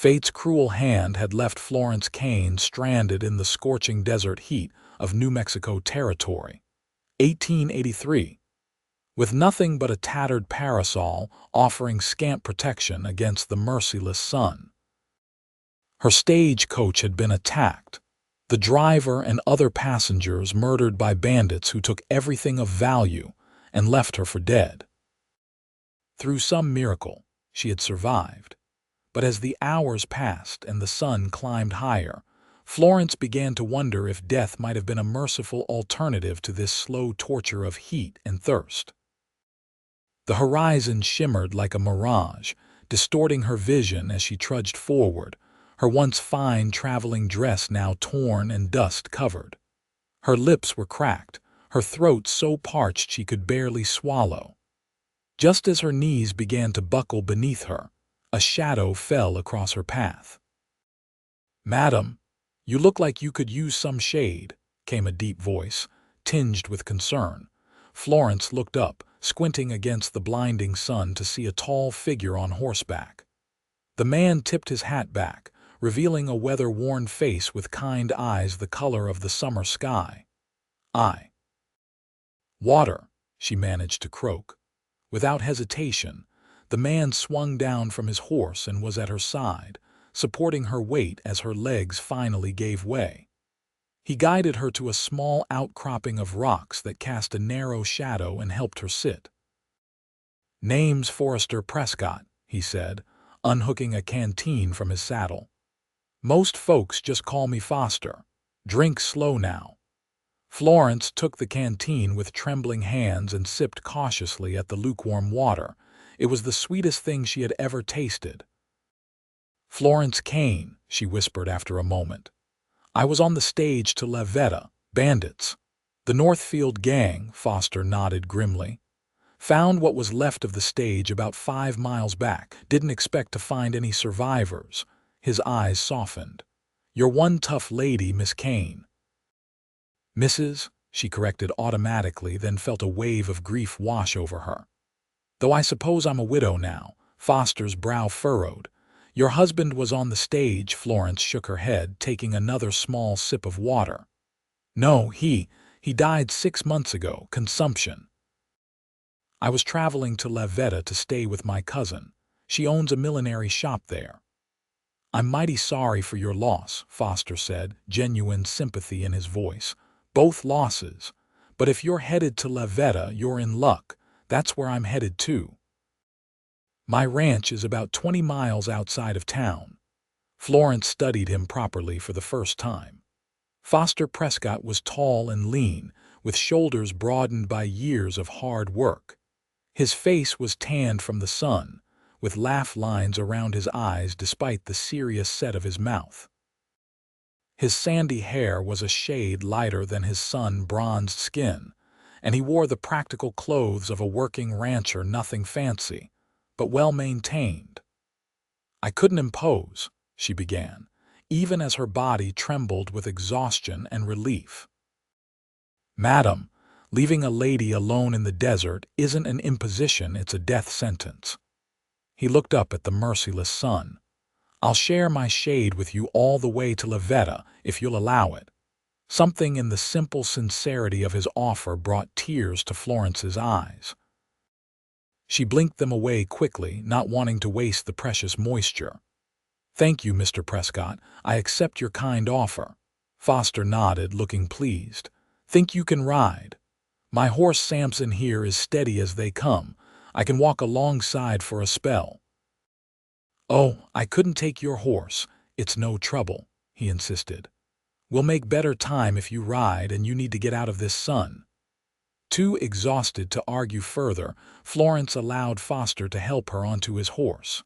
Fate's cruel hand had left Florence Kane stranded in the scorching desert heat of New Mexico Territory. 1883. With nothing but a tattered parasol offering scant protection against the merciless sun. Her stagecoach had been attacked, the driver and other passengers murdered by bandits who took everything of value and left her for dead. Through some miracle, she had survived. But as the hours passed and the sun climbed higher, Florence began to wonder if death might have been a merciful alternative to this slow torture of heat and thirst. The horizon shimmered like a mirage, distorting her vision as she trudged forward, her once fine traveling dress now torn and dust-covered. Her lips were cracked, her throat so parched she could barely swallow. Just as her knees began to buckle beneath her, a shadow fell across her path. "Madam, you look like you could use some shade," came a deep voice, tinged with concern. Florence looked up, squinting against the blinding sun to see a tall figure on horseback. The man tipped his hat back, revealing a weather-worn face with kind eyes the color of the summer sky. "Water," she managed to croak. Without hesitation, the man swung down from his horse and was at her side, supporting her weight as her legs finally gave way. He guided her to a small outcropping of rocks that cast a narrow shadow and helped her sit. "Name's Foster Prescott," he said, unhooking a canteen from his saddle. "Most folks just call me Foster. Drink slow now." Florence took the canteen with trembling hands and sipped cautiously at the lukewarm water. It was the sweetest thing she had ever tasted. "Florence Kane," she whispered after a moment. "I was on the stage to La Veta, bandits." "The Northfield gang," Foster nodded grimly. "Found what was left of the stage about 5 miles back. Didn't expect to find any survivors." His eyes softened. "You're one tough lady, Miss Kane." "Mrs.," she corrected automatically, then felt a wave of grief wash over her. "Though I suppose I'm a widow now." Foster's brow furrowed. "Your husband was on the stage." Florence shook her head, taking another small sip of water. "No, he died 6 months ago, consumption. I was traveling to La Veta to stay with my cousin. She owns a millinery shop there." "I'm mighty sorry for your loss," Foster said, genuine sympathy in his voice. "Both losses. But if you're headed to La Veta, you're in luck. That's where I'm headed too. My ranch is about 20 miles outside of town." Florence studied him properly for the first time. Foster Prescott was tall and lean, with shoulders broadened by years of hard work. His face was tanned from the sun, with laugh lines around his eyes despite the serious set of his mouth. His sandy hair was a shade lighter than his sun-bronzed skin, and he wore the practical clothes of a working rancher, nothing fancy, but well-maintained. "I couldn't impose," she began, even as her body trembled with exhaustion and relief. "Madam, leaving a lady alone in the desert isn't an imposition, it's a death sentence." He looked up at the merciless sun. "I'll share my shade with you all the way to La Veta, if you'll allow it." Something in the simple sincerity of his offer brought tears to Florence's eyes. She blinked them away quickly, not wanting to waste the precious moisture. "Thank you, Mr. Prescott. I accept your kind offer." Foster nodded, looking pleased. "Think you can ride? My horse Samson here is steady as they come. I can walk alongside for a spell." "Oh, I couldn't take your horse. It's no trouble," he insisted. "We'll make better time if you ride and you need to get out of this sun." Too exhausted to argue further, Florence allowed Foster to help her onto his horse.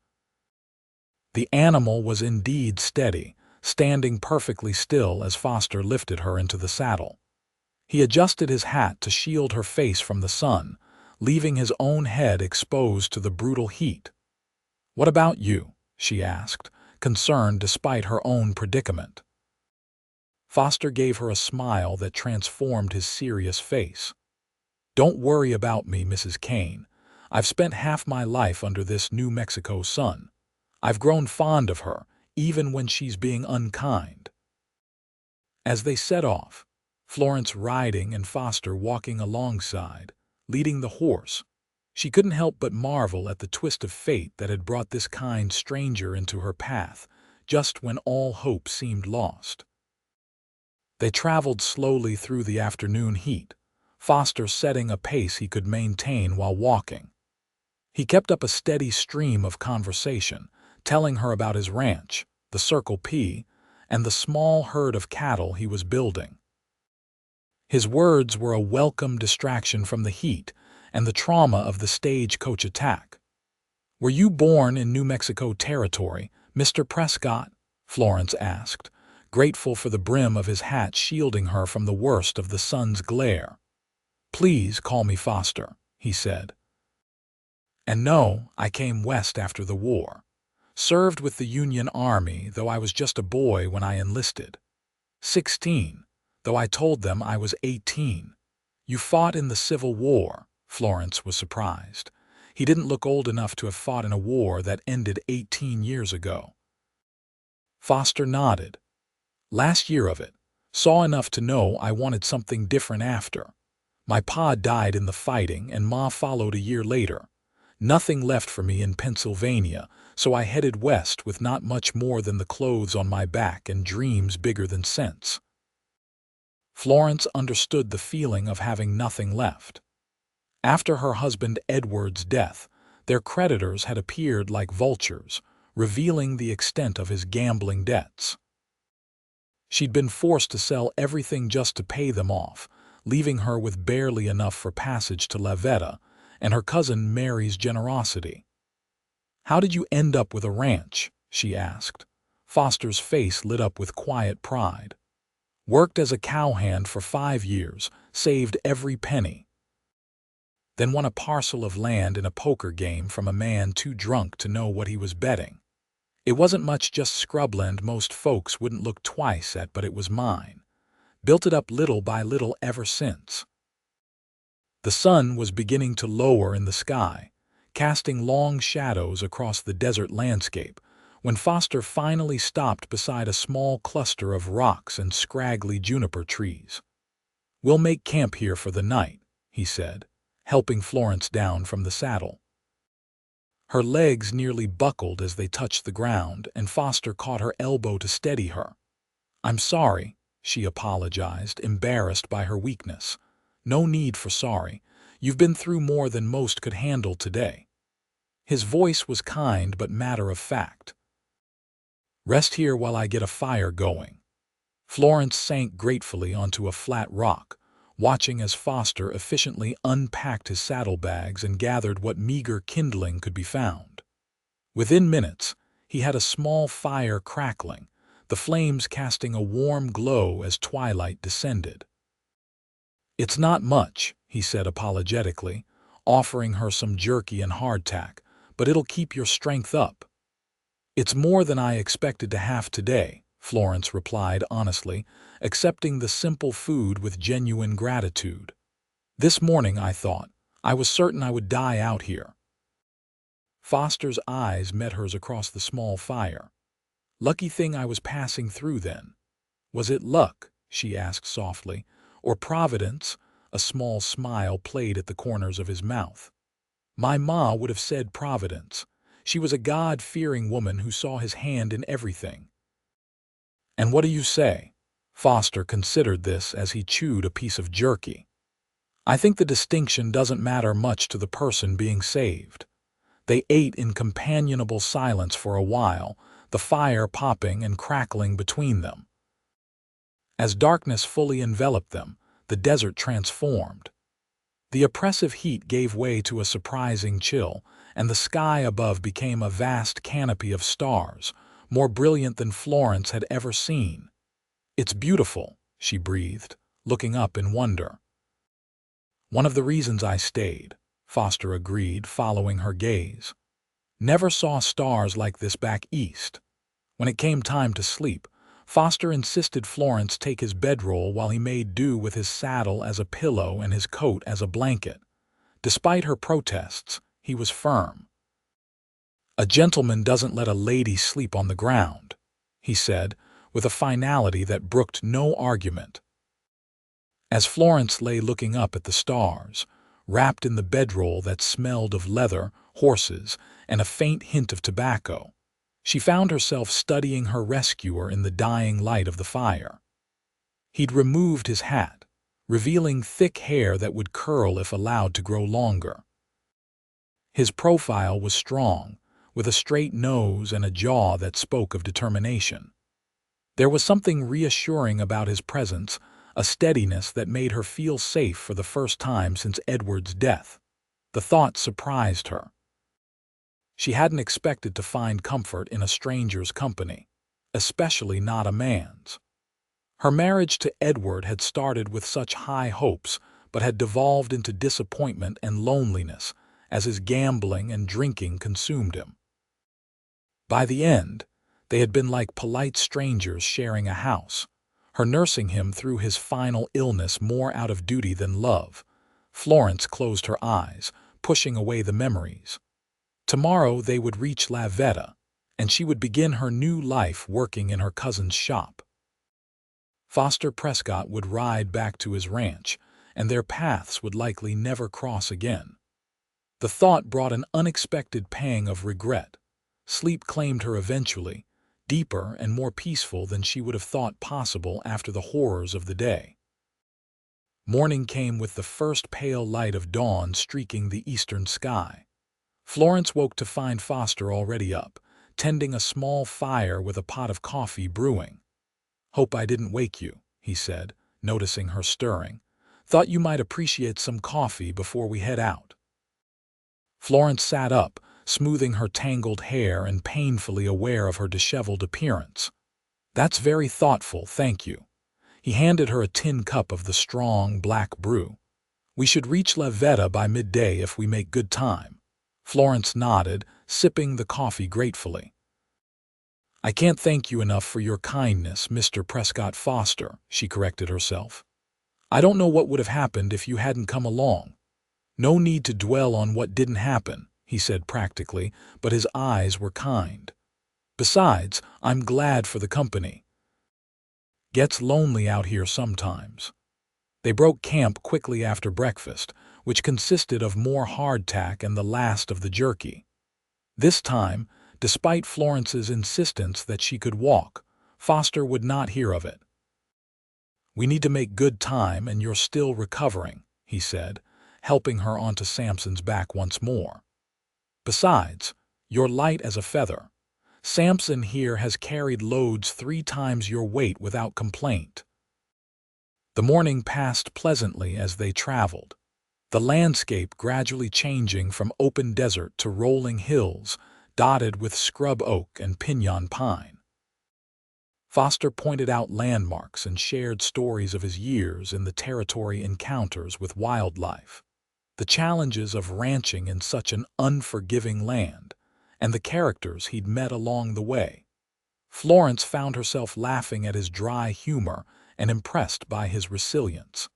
The animal was indeed steady, standing perfectly still as Foster lifted her into the saddle. He adjusted his hat to shield her face from the sun, leaving his own head exposed to the brutal heat. "What about you?" she asked, concerned despite her own predicament. Foster gave her a smile that transformed his serious face. "Don't worry about me, Mrs. Kane. I've spent half my life under this New Mexico sun. I've grown fond of her, even when she's being unkind. As they set off, Florence riding and Foster walking alongside, leading the horse, she couldn't help but marvel at the twist of fate that had brought this kind stranger into her path, just when all hope seemed lost. They traveled slowly through the afternoon heat, Foster setting a pace he could maintain while walking. He kept up a steady stream of conversation, telling her about his ranch, the Circle P, and the small herd of cattle he was building. His words were a welcome distraction from the heat and the trauma of the stagecoach attack. "Were you born in New Mexico territory, Mr. Prescott?" Florence asked, grateful for the brim of his hat shielding her from the worst of the sun's glare. "Please call me Foster," he said. "And no, I came west after the war. Served with the Union Army, though I was just a boy when I enlisted. 16, though I told them I was 18. You fought in the Civil War," Florence was surprised. He didn't look old enough to have fought in a war that ended 18 years ago. Foster nodded. "Last year of it. Saw enough to know I wanted something different after. My pa died in the fighting and Ma followed a year later. Nothing left for me in Pennsylvania, so I headed west with not much more than the clothes on my back and dreams bigger than sense." Florence understood the feeling of having nothing left. After her husband Edward's death, their creditors had appeared like vultures, revealing the extent of his gambling debts. She'd been forced to sell everything just to pay them off, leaving her with barely enough for passage to Lavetta and her cousin Mary's generosity. "How did you end up with a ranch?" she asked. Foster's face lit up with quiet pride. "Worked as a cowhand for 5 years, saved every penny. Then won a parcel of land in a poker game from a man too drunk to know what he was betting. It wasn't much, just scrubland most folks wouldn't look twice at, but it was mine. Built it up little by little ever since." The sun was beginning to lower in the sky, casting long shadows across the desert landscape, when Foster finally stopped beside a small cluster of rocks and scraggly juniper trees. "We'll make camp here for the night," he said, helping Florence down from the saddle. Her legs nearly buckled as they touched the ground, and Foster caught her elbow to steady her. "I'm sorry," she apologized, embarrassed by her weakness. "No need for sorry. You've been through more than most could handle today." His voice was kind but matter-of-fact. "Rest here while I get a fire going." Florence sank gratefully onto a flat rock, watching as Foster efficiently unpacked his saddlebags and gathered what meager kindling could be found. Within minutes, he had a small fire crackling, the flames casting a warm glow as twilight descended. "It's not much," he said apologetically, offering her some jerky and hardtack, "but it'll keep your strength up." "It's more than I expected to have today," Florence replied honestly, accepting the simple food with genuine gratitude. "This morning I thought, I was certain I would die out here." Foster's eyes met hers across the small fire. "Lucky thing I was passing through then." "Was it luck?" she asked softly. "Or Providence?" A small smile played at the corners of his mouth. "My ma would have said Providence. She was a God-fearing woman who saw his hand in everything." "And what do you say?" Foster considered this as he chewed a piece of jerky. "I think the distinction doesn't matter much to the person being saved." They ate in companionable silence for a while, the fire popping and crackling between them. As darkness fully enveloped them, the desert transformed. The oppressive heat gave way to a surprising chill, and the sky above became a vast canopy of stars, more brilliant than Florence had ever seen. "It's beautiful," she breathed, looking up in wonder. "One of the reasons I stayed," Foster agreed, following her gaze. "Never saw stars like this back east." When it came time to sleep, Foster insisted Florence take his bedroll while he made do with his saddle as a pillow and his coat as a blanket. Despite her protests, he was firm. "A gentleman doesn't let a lady sleep on the ground," he said, with a finality that brooked no argument. As Florence lay looking up at the stars, wrapped in the bedroll that smelled of leather, horses, and a faint hint of tobacco, she found herself studying her rescuer in the dying light of the fire. He'd removed his hat, revealing thick hair that would curl if allowed to grow longer. His profile was strong, with a straight nose and a jaw that spoke of determination. There was something reassuring about his presence, a steadiness that made her feel safe for the first time since Edward's death. The thought surprised her. She hadn't expected to find comfort in a stranger's company, especially not a man's. Her marriage to Edward had started with such high hopes, but had devolved into disappointment and loneliness as his gambling and drinking consumed him. By the end, they had been like polite strangers sharing a house, her nursing him through his final illness more out of duty than love. Florence closed her eyes, pushing away the memories. Tomorrow they would reach La Veta, and she would begin her new life working in her cousin's shop. Foster Prescott would ride back to his ranch, and their paths would likely never cross again. The thought brought an unexpected pang of regret. Sleep claimed her eventually, deeper and more peaceful than she would have thought possible after the horrors of the day. Morning came with the first pale light of dawn streaking the eastern sky. Florence woke to find Foster already up, tending a small fire with a pot of coffee brewing. "Hope I didn't wake you," he said, noticing her stirring. "Thought you might appreciate some coffee before we head out." Florence sat up, smoothing her tangled hair and painfully aware of her disheveled appearance. "That's very thoughtful, thank you." He handed her a tin cup of the strong, black brew. "We should reach La Veta by midday if we make good time." Florence nodded, sipping the coffee gratefully. "I can't thank you enough for your kindness, Mr. Prescott Foster," she corrected herself. "I don't know what would have happened if you hadn't come along." "No need to dwell on what didn't happen," he said practically, but his eyes were kind. "Besides, I'm glad for the company. Gets lonely out here sometimes." They broke camp quickly after breakfast, which consisted of more hardtack and the last of the jerky. This time, despite Florence's insistence that she could walk, Foster would not hear of it. "We need to make good time, and you're still recovering," he said, helping her onto Samson's back once more. "Besides, you're light as a feather. Samson here has carried loads 3 times your weight without complaint." The morning passed pleasantly as they traveled, the landscape gradually changing from open desert to rolling hills, dotted with scrub oak and pinyon pine. Foster pointed out landmarks and shared stories of his years in the territory encounters with wildlife, the challenges of ranching in such an unforgiving land, and the characters he'd met along the way. Florence found herself laughing at his dry humor and impressed by his resilience.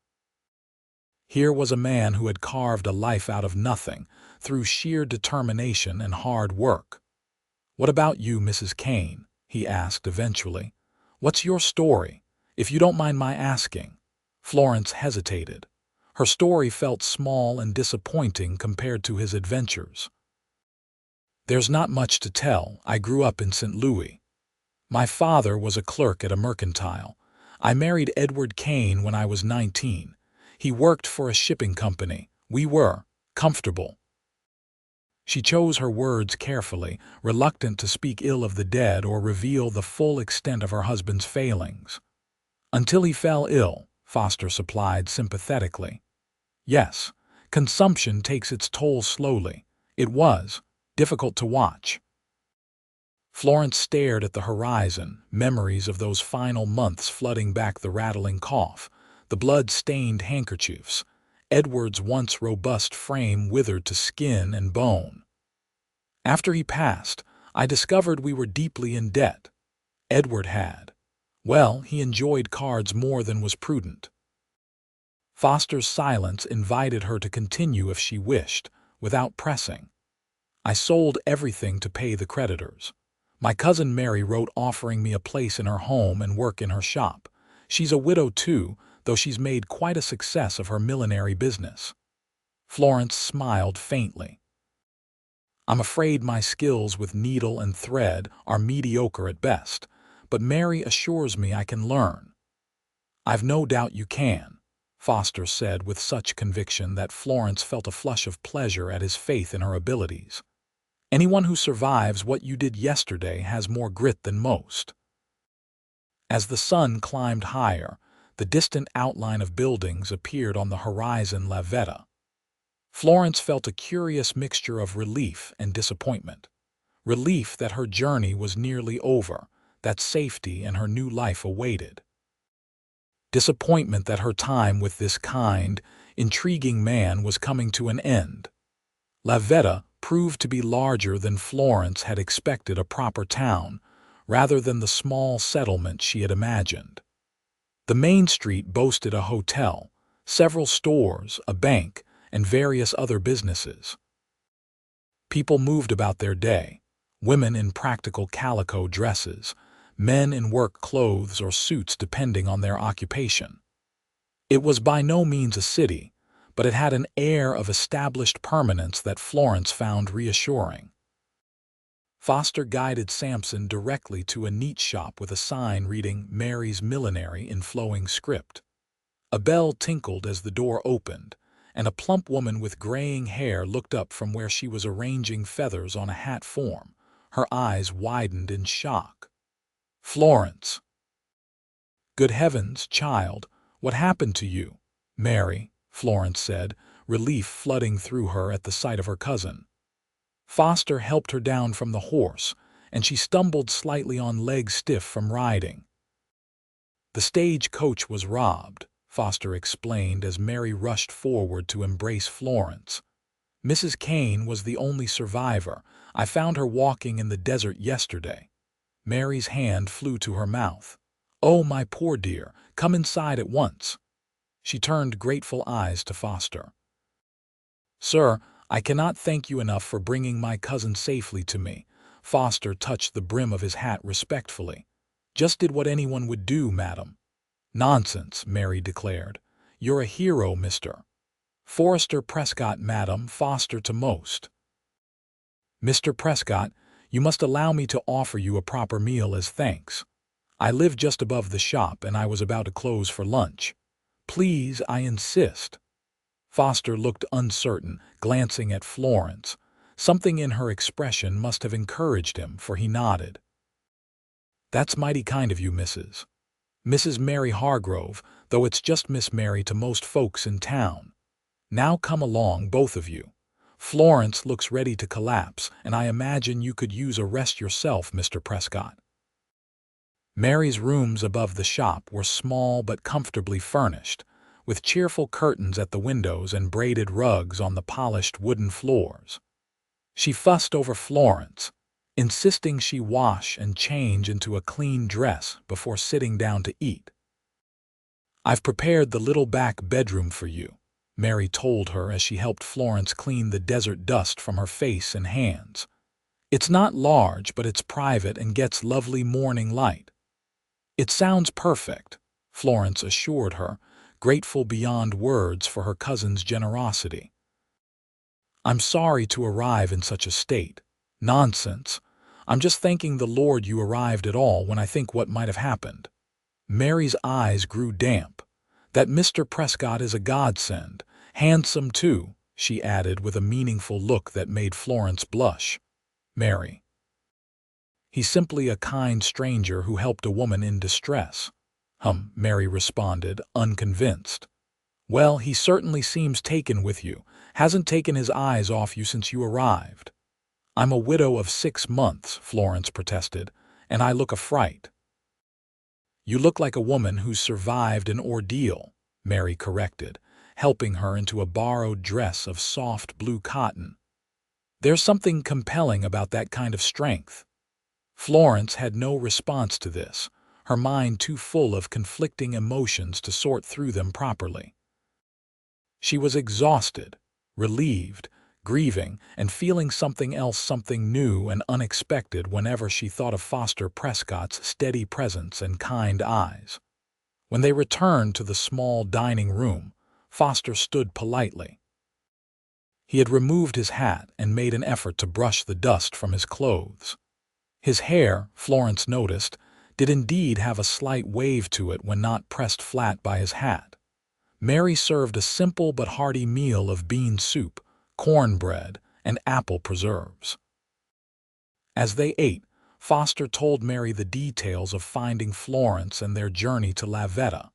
Here was a man who had carved a life out of nothing through sheer determination and hard work. "What about you, Mrs. Kane?" he asked eventually. "What's your story, if you don't mind my asking?" Florence hesitated. Her story felt small and disappointing compared to his adventures. "There's not much to tell. I grew up in St. Louis. My father was a clerk at a mercantile. I married Edward Kane when I was 19. He worked for a shipping company. We were comfortable." She chose her words carefully, reluctant to speak ill of the dead or reveal the full extent of her husband's failings. "Until he fell ill," Foster supplied sympathetically. "Yes, consumption takes its toll slowly. It was difficult to watch." Florence stared at the horizon, memories of those final months flooding back the rattling cough, the blood-stained handkerchiefs. Edward's once robust frame withered to skin and bone. "After he passed, I discovered we were deeply in debt. Edward had. Well, he enjoyed cards more than was prudent." Foster's silence invited her to continue if she wished, without pressing. "I sold everything to pay the creditors. My cousin Mary wrote offering me a place in her home and work in her shop. She's a widow too, though she's made quite a success of her millinery business." Florence smiled faintly. "I'm afraid my skills with needle and thread are mediocre at best, but Mary assures me I can learn." "I've no doubt you can," Foster said with such conviction that Florence felt a flush of pleasure at his faith in her abilities. "Anyone who survives what you did yesterday has more grit than most." As the sun climbed higher, the distant outline of buildings appeared on the horizon La Veta. Florence felt a curious mixture of relief and disappointment. Relief that her journey was nearly over, that safety and her new life awaited. Disappointment that her time with this kind, intriguing man was coming to an end. La Veta proved to be larger than Florence had expected a proper town, rather than the small settlement she had imagined. The main street boasted a hotel, several stores, a bank, and various other businesses. People moved about their day, women in practical calico dresses, men in work clothes or suits depending on their occupation. It was by no means a city, but it had an air of established permanence that Florence found reassuring. Foster guided Sampson directly to a neat shop with a sign reading "Mary's Millinery" in flowing script. A bell tinkled as the door opened, and a plump woman with graying hair looked up from where she was arranging feathers on a hat form. Her eyes widened in shock. "Florence!" "Good heavens, child, what happened to you?" "Mary," Florence said, relief flooding through her at the sight of her cousin. Foster helped her down from the horse, and she stumbled slightly on legs stiff from riding. "The stagecoach was robbed," Foster explained as Mary rushed forward to embrace Florence. "Mrs. Kane was the only survivor. I found her walking in the desert yesterday." Mary's hand flew to her mouth. "Oh, my poor dear, come inside at once." She turned grateful eyes to Foster. "Sir, I cannot thank you enough for bringing my cousin safely to me." Foster touched the brim of his hat respectfully. "Just did what anyone would do, madam." "Nonsense," Mary declared. "You're a hero, Mr. Foster Prescott, madam." Foster to most. "Mr. Prescott, you must allow me to offer you a proper meal as thanks. I live just above the shop and I was about to close for lunch. Please, I insist." Foster looked uncertain, glancing at Florence. Something in her expression must have encouraged him, for he nodded. "That's mighty kind of you, Mrs. Mary Hargrove, though it's just Miss Mary to most folks in town. Now come along, both of you. Florence looks ready to collapse, and I imagine you could use a rest yourself, Mr. Prescott." Mary's rooms above the shop were small but comfortably furnished, with cheerful curtains at the windows and braided rugs on the polished wooden floors. She fussed over Florence, insisting she wash and change into a clean dress before sitting down to eat. "I've prepared the little back bedroom for you," Mary told her as she helped Florence clean the desert dust from her face and hands. "It's not large, but it's private and gets lovely morning light." "It sounds perfect," Florence assured her, grateful beyond words for her cousin's generosity. "I'm sorry to arrive in such a state." "Nonsense. I'm just thanking the Lord you arrived at all when I think what might have happened." Mary's eyes grew damp. "That Mr. Prescott is a godsend. Handsome, too," she added with a meaningful look that made Florence blush. "Mary. He's simply a kind stranger who helped a woman in distress." Mary responded, unconvinced. "Well, he certainly seems taken with you. Hasn't taken his eyes off you since you arrived." "I'm a widow of 6 months," Florence protested, "and I look a fright." "You look like a woman who's survived an ordeal," Mary corrected, helping her into a borrowed dress of soft blue cotton. "There's something compelling about that kind of strength." Florence had no response to this, her mind too full of conflicting emotions to sort through them properly. She was exhausted, relieved, grieving and feeling something else, something new and unexpected whenever she thought of Foster Prescott's steady presence and kind eyes. When they returned to the small dining room, Foster stood politely. He had removed his hat and made an effort to brush the dust from his clothes. His hair, Florence noticed, did indeed have a slight wave to it when not pressed flat by his hat. Mary served a simple but hearty meal of bean soup, cornbread, and apple preserves. As they ate, Foster told Mary the details of finding Florence and their journey to La Veta.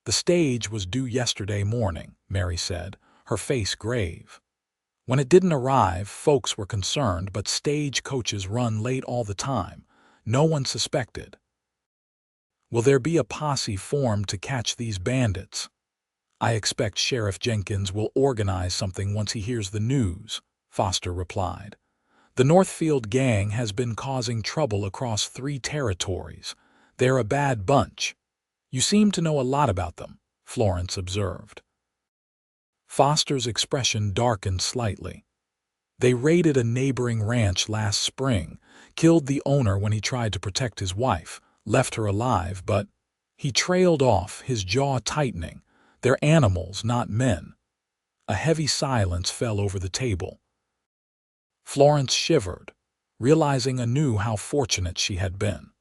"The stage was due yesterday morning," Mary said, her face grave. "When it didn't arrive, folks were concerned, but stagecoaches run late all the time. No one suspected." "Will there be a posse formed to catch these bandits?" "I expect Sheriff Jenkins will organize something once he hears the news," Foster replied. "The Northfield gang has been causing trouble across 3 territories. They're a bad bunch." "You seem to know a lot about them," Florence observed. Foster's expression darkened slightly. "They raided a neighboring ranch last spring, killed the owner when he tried to protect his wife, left her alive, but—" He trailed off, his jaw tightening. "They're animals, not men." A heavy silence fell over the table. Florence shivered, realizing anew how fortunate she had been.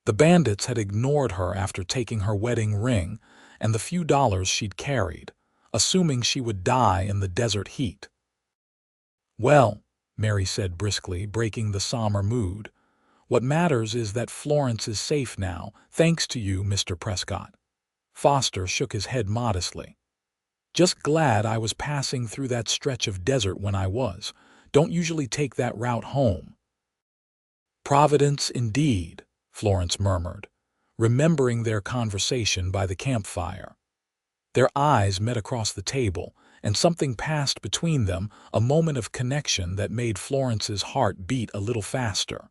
The bandits had ignored her after taking her wedding ring and the few dollars she'd carried, assuming she would die in the desert heat. "Well," Mary said briskly, breaking the somber mood, "what matters is that Florence is safe now, thanks to you, Mr. Prescott." Foster shook his head modestly. "Just glad I was passing through that stretch of desert when I was. Don't usually take that route home." "Providence indeed," Florence murmured, remembering their conversation by the campfire. Their eyes met across the table, and something passed between them, a moment of connection that made Florence's heart beat a little faster.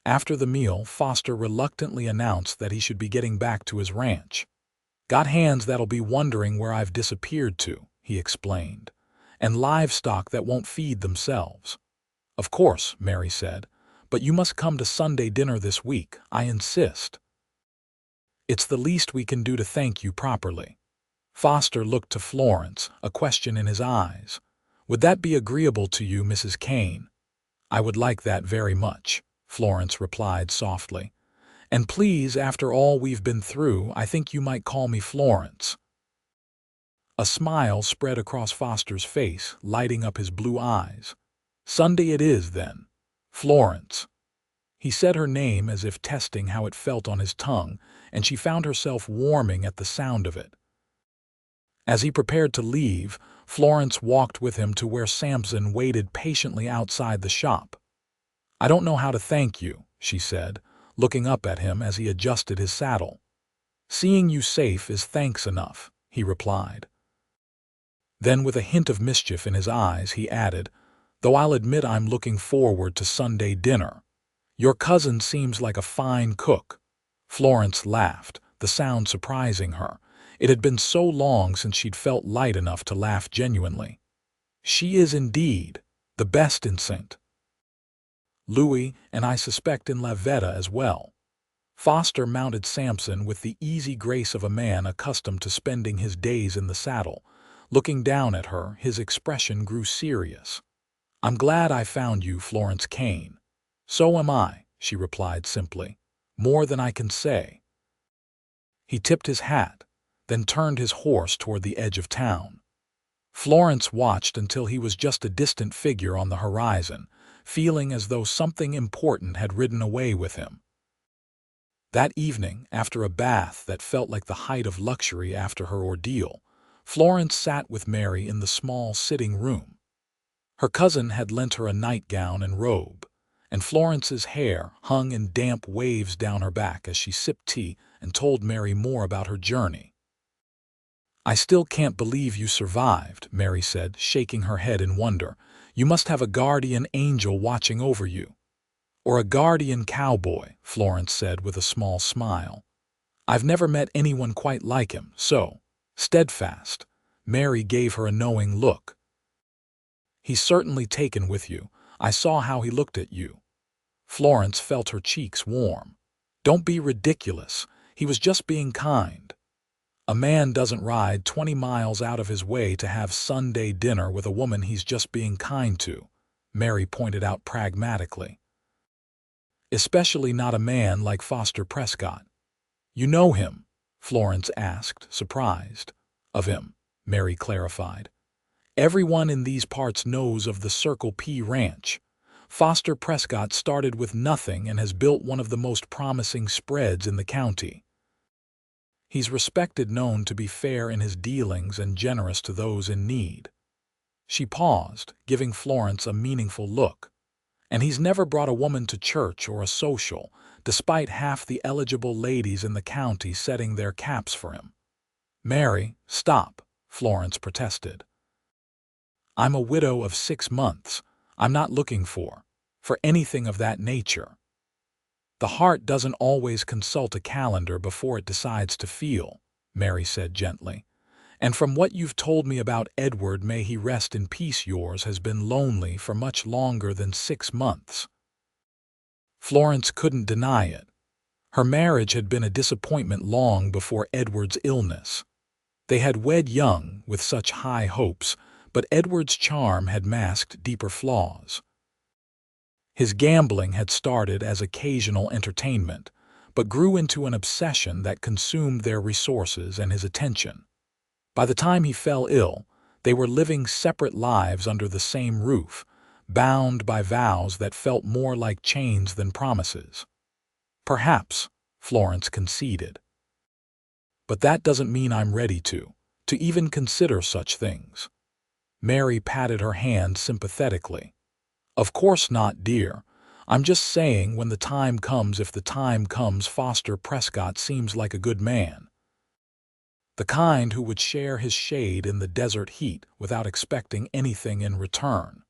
After the meal, Foster reluctantly announced that he should be getting back to his ranch. "Got hands that'll be wondering where I've disappeared to," he explained, "and livestock that won't feed themselves." "Of course," Mary said, "but you must come to Sunday dinner this week, I insist." "It's the least we can do to thank you properly." Foster looked to Florence, a question in his eyes. "Would that be agreeable to you, Mrs. Kane?" "I would like that very much," Florence replied softly. "And please, after all we've been through, I think you might call me Florence." A smile spread across Foster's face, lighting up his blue eyes. "Sunday it is, then. Florence." He said her name as if testing how it felt on his tongue, and she found herself warming at the sound of it. As he prepared to leave, Florence walked with him to where Samson waited patiently outside the shop. "I don't know how to thank you," she said, looking up at him as he adjusted his saddle. "Seeing you safe is thanks enough," he replied. Then, with a hint of mischief in his eyes, he added, "Though I'll admit I'm looking forward to Sunday dinner. Your cousin seems like a fine cook." Florence laughed, the sound surprising her. It had been so long since she'd felt light enough to laugh genuinely. "She is indeed. The best in St. Louis, and I suspect in La Veta as well." Foster mounted Samson with the easy grace of a man accustomed to spending his days in the saddle. Looking down at her, his expression grew serious. "I'm glad I found you, Florence Kane." "So am I," she replied simply. "More than I can say." He tipped his hat, then turned his horse toward the edge of town. Florence watched until he was just a distant figure on the horizon, feeling as though something important had ridden away with him. That evening, after a bath that felt like the height of luxury after her ordeal, Florence sat with Mary in the small sitting room. Her cousin had lent her a nightgown and robe, and Florence's hair hung in damp waves down her back as she sipped tea and told Mary more about her journey. "I still can't believe you survived," Mary said, shaking her head in wonder. "You must have a guardian angel watching over you." "Or a guardian cowboy," Florence said with a small smile. "I've never met anyone quite like him, so steadfast." Mary gave her a knowing look. He's certainly taken with you. I saw how he looked at you." Florence felt her cheeks warm. "Don't be ridiculous. He was just being kind." "A man doesn't ride 20 miles out of his way to have Sunday dinner with a woman he's just being kind to," Mary pointed out pragmatically. "Especially not a man like Foster Prescott." "You know him?" Florence asked, surprised. "Of him," Mary clarified. "Everyone in these parts knows of the Circle P Ranch. Foster Prescott started with nothing and has built one of the most promising spreads in the county. He's respected, known to be fair in his dealings and generous to those in need." She paused, giving Florence a meaningful look. "And he's never brought a woman to church or a social, despite half the eligible ladies in the county setting their caps for him." "Mary, stop," Florence protested. "I'm a widow of 6 months. I'm not looking for anything of that nature." "The heart doesn't always consult a calendar before it decides to feel," Mary said gently. "And from what you've told me about Edward, may he rest in peace, yours has been lonely for much longer than 6 months." Florence couldn't deny it. Her marriage had been a disappointment long before Edward's illness. They had wed young, with such high hopes, but Edward's charm had masked deeper flaws. His gambling had started as occasional entertainment, but grew into an obsession that consumed their resources and his attention. By the time he fell ill, they were living separate lives under the same roof, bound by vows that felt more like chains than promises. "Perhaps," Florence conceded. "But that doesn't mean I'm ready to even consider such things." Mary patted her hand sympathetically. "Of course not, dear. I'm just saying, when the time comes, if the time comes, Foster Prescott seems like a good man. The kind who would share his shade in the desert heat without expecting anything in return."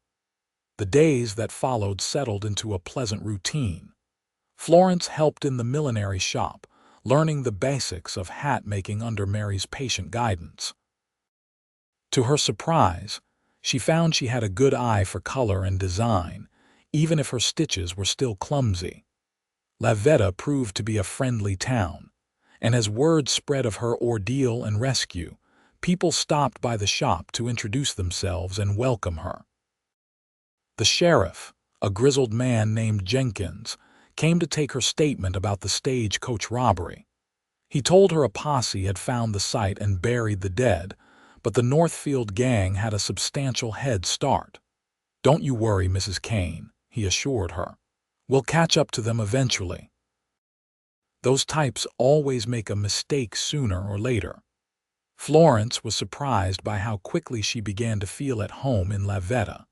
The days that followed settled into a pleasant routine. Florence helped in the millinery shop, learning the basics of hat making under Mary's patient guidance. To her surprise, she found she had a good eye for color and design, even if her stitches were still clumsy. Lavetta proved to be a friendly town, and as word spread of her ordeal and rescue, people stopped by the shop to introduce themselves and welcome her. The sheriff, a grizzled man named Jenkins, came to take her statement about the stagecoach robbery. He told her a posse had found the site and buried the dead, but the Northfield gang had a substantial head start. "Don't you worry, Mrs. Kane," he assured her. "We'll catch up to them eventually. Those types always make a mistake sooner or later." Florence was surprised by how quickly she began to feel at home in Lavetta.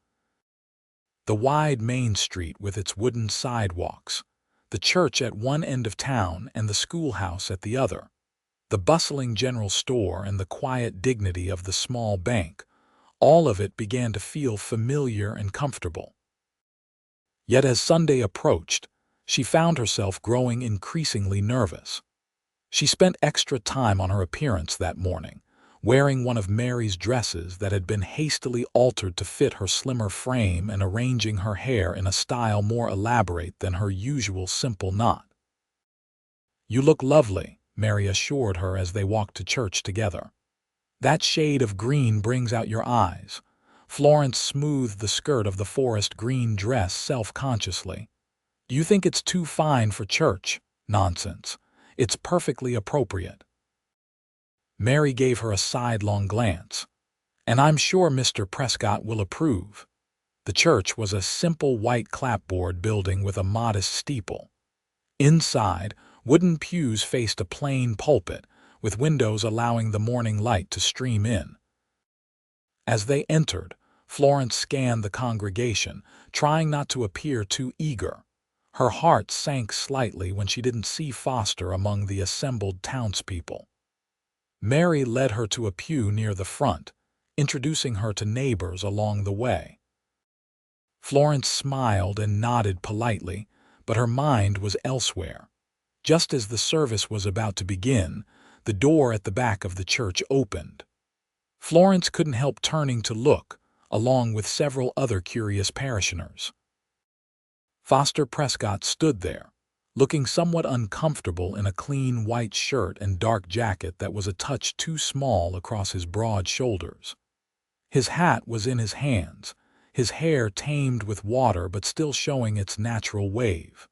The wide main street with its wooden sidewalks, the church at one end of town and the schoolhouse at the other, the bustling general store and the quiet dignity of the small bank, all of it began to feel familiar and comfortable. Yet as Sunday approached, she found herself growing increasingly nervous. She spent extra time on her appearance that morning, wearing one of Mary's dresses that had been hastily altered to fit her slimmer frame and arranging her hair in a style more elaborate than her usual simple knot. "You look lovely," Mary assured her as they walked to church together. "That shade of green brings out your eyes." Florence smoothed the skirt of the forest green dress self-consciously. "Do you think it's too fine for church?" "Nonsense. It's perfectly appropriate." Mary gave her a sidelong glance. "And I'm sure Mr. Prescott will approve." The church was a simple white clapboard building with a modest steeple. Inside, wooden pews faced a plain pulpit, with windows allowing the morning light to stream in. As they entered, Florence scanned the congregation, trying not to appear too eager. Her heart sank slightly when she didn't see Foster among the assembled townspeople. Mary led her to a pew near the front, introducing her to neighbors along the way. Florence smiled and nodded politely, but her mind was elsewhere. Just as the service was about to begin, the door at the back of the church opened. Florence couldn't help turning to look, along with several other curious parishioners. Foster Prescott stood there, looking somewhat uncomfortable in a clean white shirt and dark jacket that was a touch too small across his broad shoulders. His hat was in his hands, his hair tamed with water but still showing its natural wave.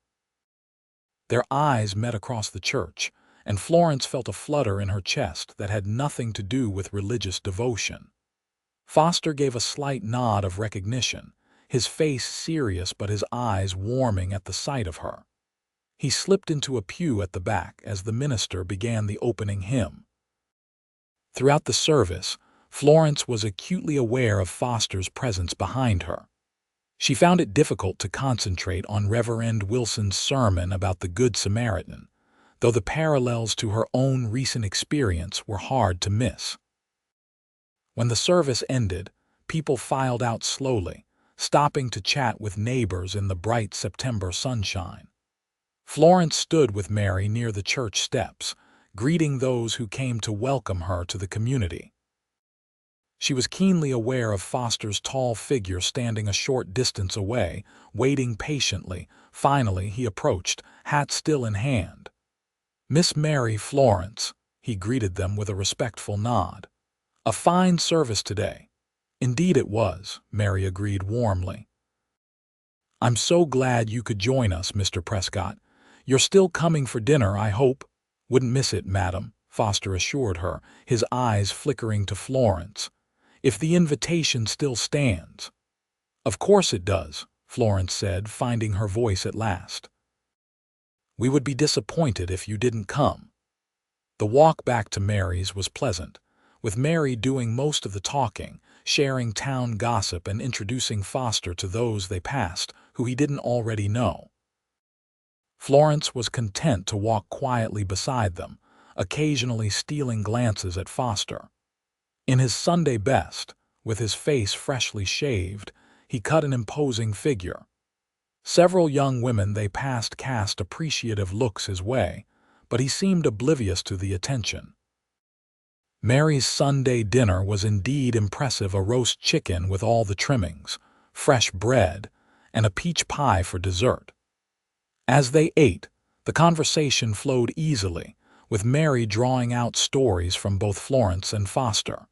Their eyes met across the church, and Florence felt a flutter in her chest that had nothing to do with religious devotion. Foster gave a slight nod of recognition, his face serious but his eyes warming at the sight of her. He slipped into a pew at the back as the minister began the opening hymn. Throughout the service, Florence was acutely aware of Foster's presence behind her. She found it difficult to concentrate on Reverend Wilson's sermon about the Good Samaritan, though the parallels to her own recent experience were hard to miss. When the service ended, people filed out slowly, stopping to chat with neighbors in the bright September sunshine. Florence stood with Mary near the church steps, greeting those who came to welcome her to the community. She was keenly aware of Foster's tall figure standing a short distance away, waiting patiently. Finally, he approached, hat still in hand. "Miss Mary Florence," he greeted them with a respectful nod. "A fine service today." "Indeed it was," Mary agreed warmly. "I'm so glad you could join us, Mr. Prescott. You're still coming for dinner, I hope?" "Wouldn't miss it, madam," Foster assured her, his eyes flickering to Florence. "If the invitation still stands." "Of course it does," Florence said, finding her voice at last. "We would be disappointed if you didn't come." The walk back to Mary's was pleasant, with Mary doing most of the talking, sharing town gossip and introducing Foster to those they passed who he didn't already know. Florence was content to walk quietly beside them, occasionally stealing glances at Foster. In his Sunday best, with his face freshly shaved, he cut an imposing figure. Several young women they passed cast appreciative looks his way, but he seemed oblivious to the attention. Mary's Sunday dinner was indeed impressive: a roast chicken with all the trimmings, fresh bread, and a peach pie for dessert. As they ate, the conversation flowed easily, with Mary drawing out stories from both Florence and Foster.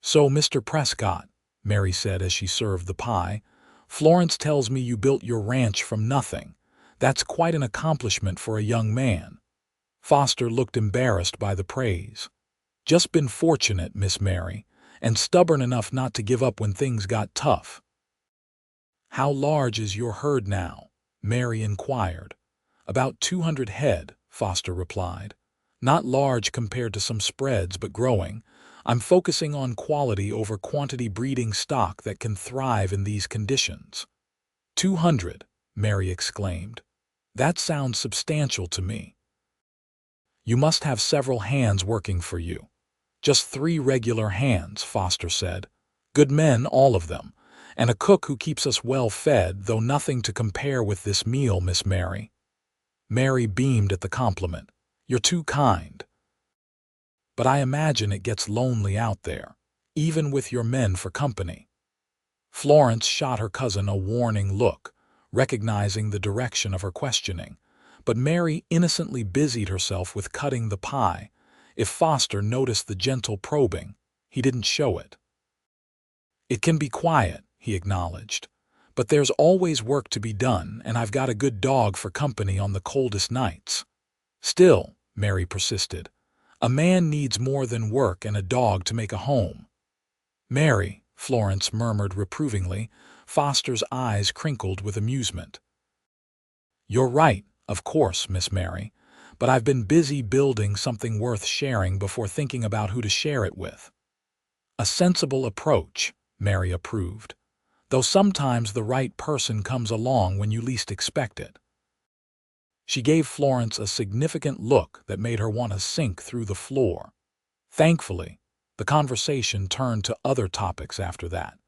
"So, Mr. Prescott," Mary said as she served the pie, "Florence tells me you built your ranch from nothing. That's quite an accomplishment for a young man." Foster looked embarrassed by the praise. "Just been fortunate, Miss Mary, and stubborn enough not to give up when things got tough." "How large is your herd now?" Mary inquired. "About 200 head," Foster replied. "Not large compared to some spreads, but growing. I'm focusing on quality over quantity, breeding stock that can thrive in these conditions." 200, Mary exclaimed. "That sounds substantial to me." "You must have several hands working for you." "Just 3 regular hands," Foster said. "Good men, all of them, and a cook who keeps us well fed, though nothing to compare with this meal, Miss Mary." Mary beamed at the compliment. "You're too kind. But I imagine it gets lonely out there, even with your men for company." Florence shot her cousin a warning look, recognizing the direction of her questioning, but Mary innocently busied herself with cutting the pie. If Foster noticed the gentle probing, he didn't show it. "It can be quiet," he acknowledged, "but there's always work to be done, and I've got a good dog for company on the coldest nights." "Still," Mary persisted, "a man needs more than work and a dog to make a home." "Mary," Florence murmured reprovingly. Foster's eyes crinkled with amusement. "You're right, of course, Miss Mary, but I've been busy building something worth sharing before thinking about who to share it with." "A sensible approach," Mary approved, "though sometimes the right person comes along when you least expect it." She gave Florence a significant look that made her want to sink through the floor. Thankfully, the conversation turned to other topics after that,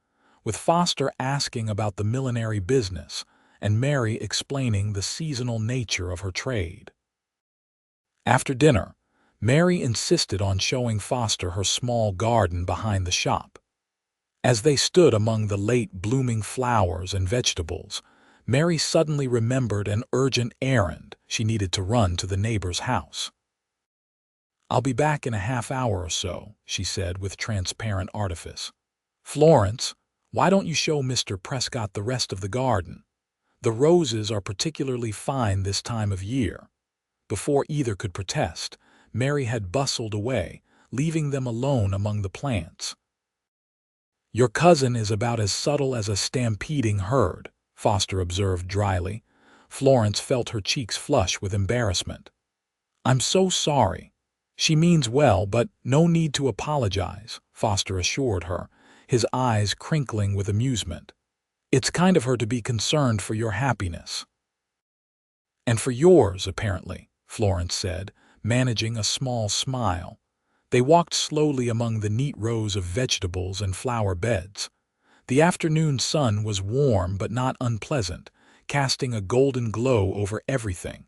with Foster asking about the millinery business and Mary explaining the seasonal nature of her trade. After dinner, Mary insisted on showing Foster her small garden behind the shop. As they stood among the late blooming flowers and vegetables, Mary suddenly remembered an urgent errand she needed to run to the neighbor's house. "I'll be back in a half-hour or so," she said with transparent artifice. "Florence, why don't you show Mr. Prescott the rest of the garden? The roses are particularly fine this time of year." Before either could protest, Mary had bustled away, leaving them alone among the plants. "Your cousin is about as subtle as a stampeding herd," Foster observed dryly. Florence felt her cheeks flush with embarrassment. "I'm so sorry. She means well, but no need to apologize," Foster assured her, his eyes crinkling with amusement. "It's kind of her to be concerned for your happiness." "And for yours, apparently," Florence said, managing a small smile. They walked slowly among the neat rows of vegetables and flower beds. The afternoon sun was warm but not unpleasant, casting a golden glow over everything.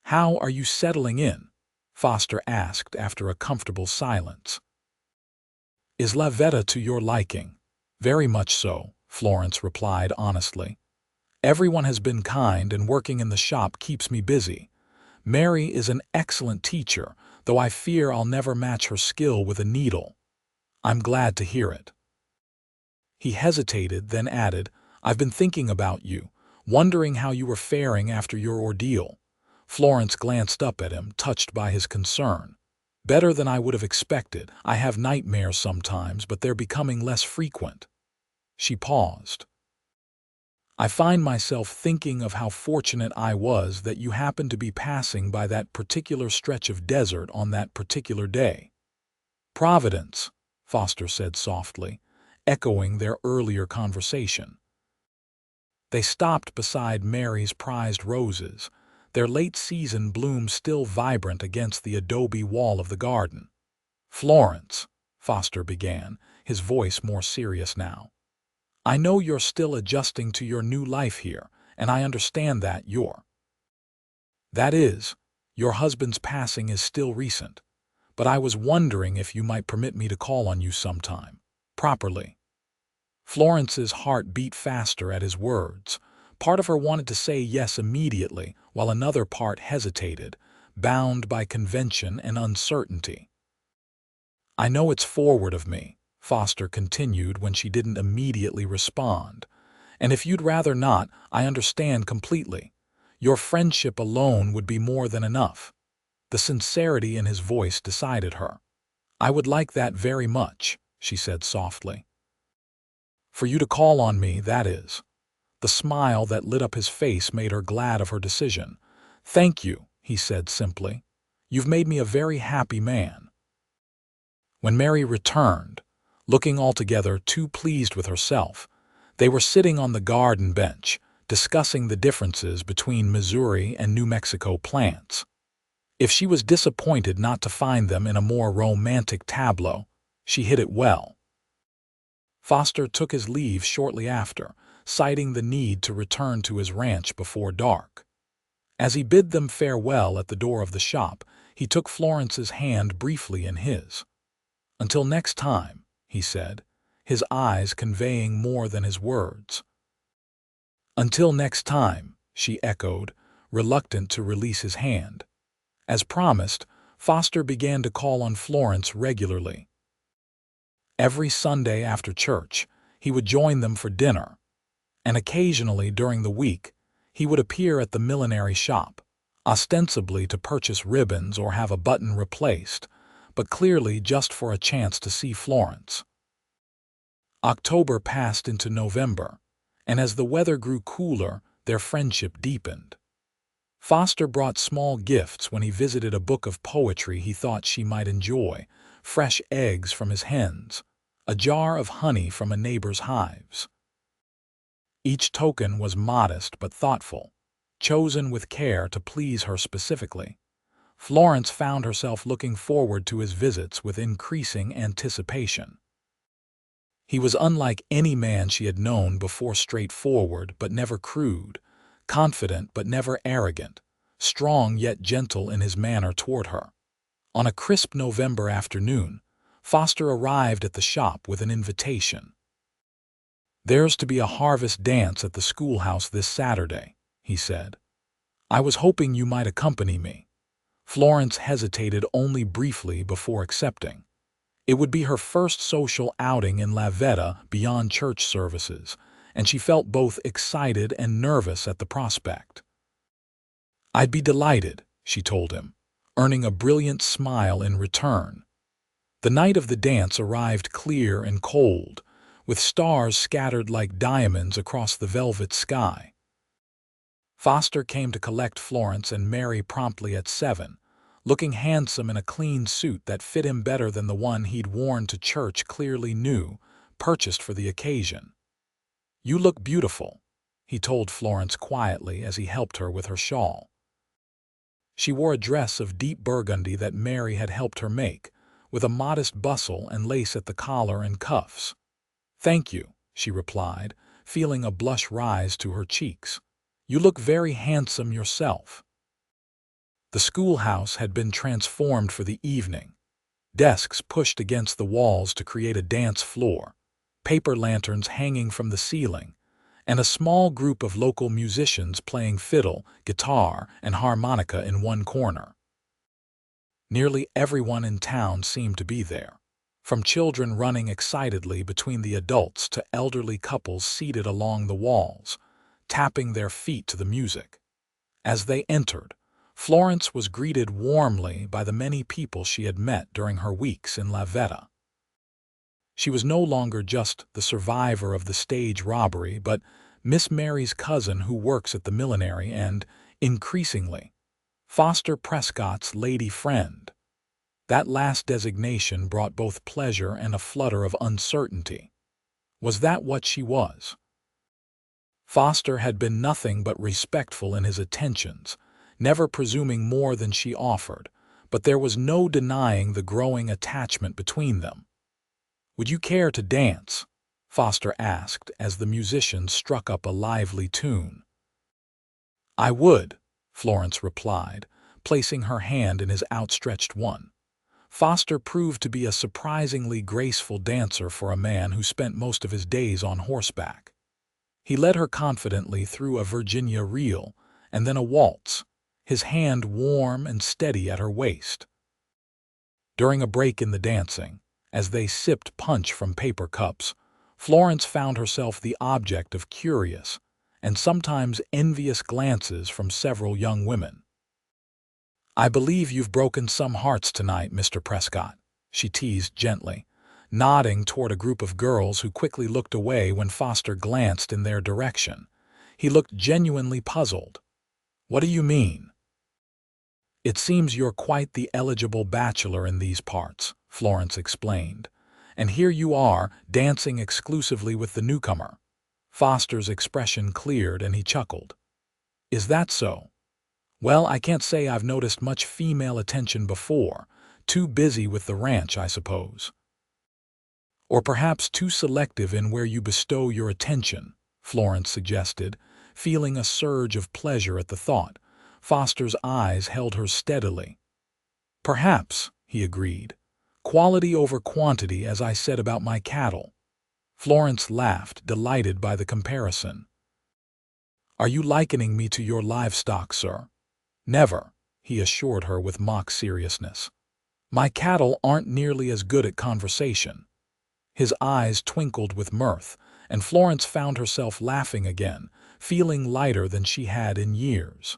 "How are you settling in?" Foster asked after a comfortable silence. "Is La Veta to your liking?" "Very much so," Florence replied honestly. "Everyone has been kind, and working in the shop keeps me busy. Mary is an excellent teacher, though I fear I'll never match her skill with a needle." "I'm glad to hear it." He hesitated, then added, "I've been thinking about you, wondering how you were faring after your ordeal." Florence glanced up at him, touched by his concern. "Better than I would have expected. I have nightmares sometimes, but they're becoming less frequent." She paused. "I find myself thinking of how fortunate I was that you happened to be passing by that particular stretch of desert on that particular day." "Providence," Foster said softly, echoing their earlier conversation. They stopped beside Mary's prized roses, their late-season bloom still vibrant against the adobe wall of the garden. "Florence," Foster began, his voice more serious now, "I know you're still adjusting to your new life here, and I understand that your husband's passing is still recent, but I was wondering if you might permit me to call on you sometime, properly." Florence's heart beat faster at his words. Part of her wanted to say yes immediately, while another part hesitated, bound by convention and uncertainty. "I know it's forward of me," Foster continued when she didn't immediately respond. "And if you'd rather not, I understand completely. Your friendship alone would be more than enough." The sincerity in his voice decided her. "I would like that very much," she said softly. "For you to call on me, that is." The smile that lit up his face made her glad of her decision. "Thank you," he said simply. "You've made me a very happy man." When Mary returned, looking altogether too pleased with herself, they were sitting on the garden bench, discussing the differences between Missouri and New Mexico plants. If she was disappointed not to find them in a more romantic tableau, she hit it well. Foster took his leave shortly after, citing the need to return to his ranch before dark. As he bid them farewell at the door of the shop, he took Florence's hand briefly in his. "Until next time," he said, his eyes conveying more than his words. "Until next time," she echoed, reluctant to release his hand. As promised, Foster began to call on Florence regularly. Every Sunday after church, he would join them for dinner, and occasionally during the week, he would appear at the millinery shop, ostensibly to purchase ribbons or have a button replaced, but clearly just for a chance to see Florence. October passed into November, and as the weather grew cooler, their friendship deepened. Foster brought small gifts when he visited a book of poetry he thought she might enjoy, fresh eggs from his hens, a jar of honey from a neighbor's hives. Each token was modest but thoughtful, chosen with care to please her specifically. Florence found herself looking forward to his visits with increasing anticipation. He was unlike any man she had known before, straightforward but never crude, confident but never arrogant, strong yet gentle in his manner toward her. On a crisp November afternoon, Foster arrived at the shop with an invitation. "There's to be a harvest dance at the schoolhouse this Saturday," he said. "I was hoping you might accompany me." Florence hesitated only briefly before accepting. It would be her first social outing in La Veta beyond church services, and she felt both excited and nervous at the prospect. "I'd be delighted," she told him, earning a brilliant smile in return. The night of the dance arrived clear and cold, with stars scattered like diamonds across the velvet sky. Foster came to collect Florence and Mary promptly at 7, looking handsome in a clean suit that fit him better than the one he'd worn to church, clearly new, purchased for the occasion. "You look beautiful," he told Florence quietly as he helped her with her shawl. She wore a dress of deep burgundy that Mary had helped her make, with a modest bustle and lace at the collar and cuffs. "Thank you," she replied, feeling a blush rise to her cheeks. "You look very handsome yourself." The schoolhouse had been transformed for the evening. Desks pushed against the walls to create a dance floor, paper lanterns hanging from the ceiling, and a small group of local musicians playing fiddle, guitar, and harmonica in one corner. Nearly everyone in town seemed to be there, from children running excitedly between the adults to elderly couples seated along the walls, tapping their feet to the music. As they entered, Florence was greeted warmly by the many people she had met during her weeks in La Veta. She was no longer just the survivor of the stage robbery, but Miss Mary's cousin who works at the millinery and, increasingly, Foster Prescott's lady friend. That last designation brought both pleasure and a flutter of uncertainty. Was that what she was? Foster had been nothing but respectful in his attentions, never presuming more than she offered, but there was no denying the growing attachment between them. "Would you care to dance?" Foster asked as the musicians struck up a lively tune. "I would," Florence replied, placing her hand in his outstretched one. Foster proved to be a surprisingly graceful dancer for a man who spent most of his days on horseback. He led her confidently through a Virginia reel and then a waltz, his hand warm and steady at her waist. During a break in the dancing, as they sipped punch from paper cups, Florence found herself the object of curious and sometimes envious glances from several young women. "I believe you've broken some hearts tonight, Mr. Prescott," she teased gently, nodding toward a group of girls who quickly looked away when Foster glanced in their direction. He looked genuinely puzzled. "What do you mean?" "It seems you're quite the eligible bachelor in these parts," Florence explained. "And here you are, dancing exclusively with the newcomer." Foster's expression cleared and he chuckled. "Is that so? Well, I can't say I've noticed much female attention before. Too busy with the ranch, I suppose." "Or perhaps too selective in where you bestow your attention," Florence suggested, feeling a surge of pleasure at the thought. Foster's eyes held her steadily. "Perhaps," he agreed. "Quality over quantity, as I said about my cattle." Florence laughed, delighted by the comparison. "Are you likening me to your livestock, sir?" "Never," he assured her with mock seriousness. "My cattle aren't nearly as good at conversation." His eyes twinkled with mirth, and Florence found herself laughing again, feeling lighter than she had in years.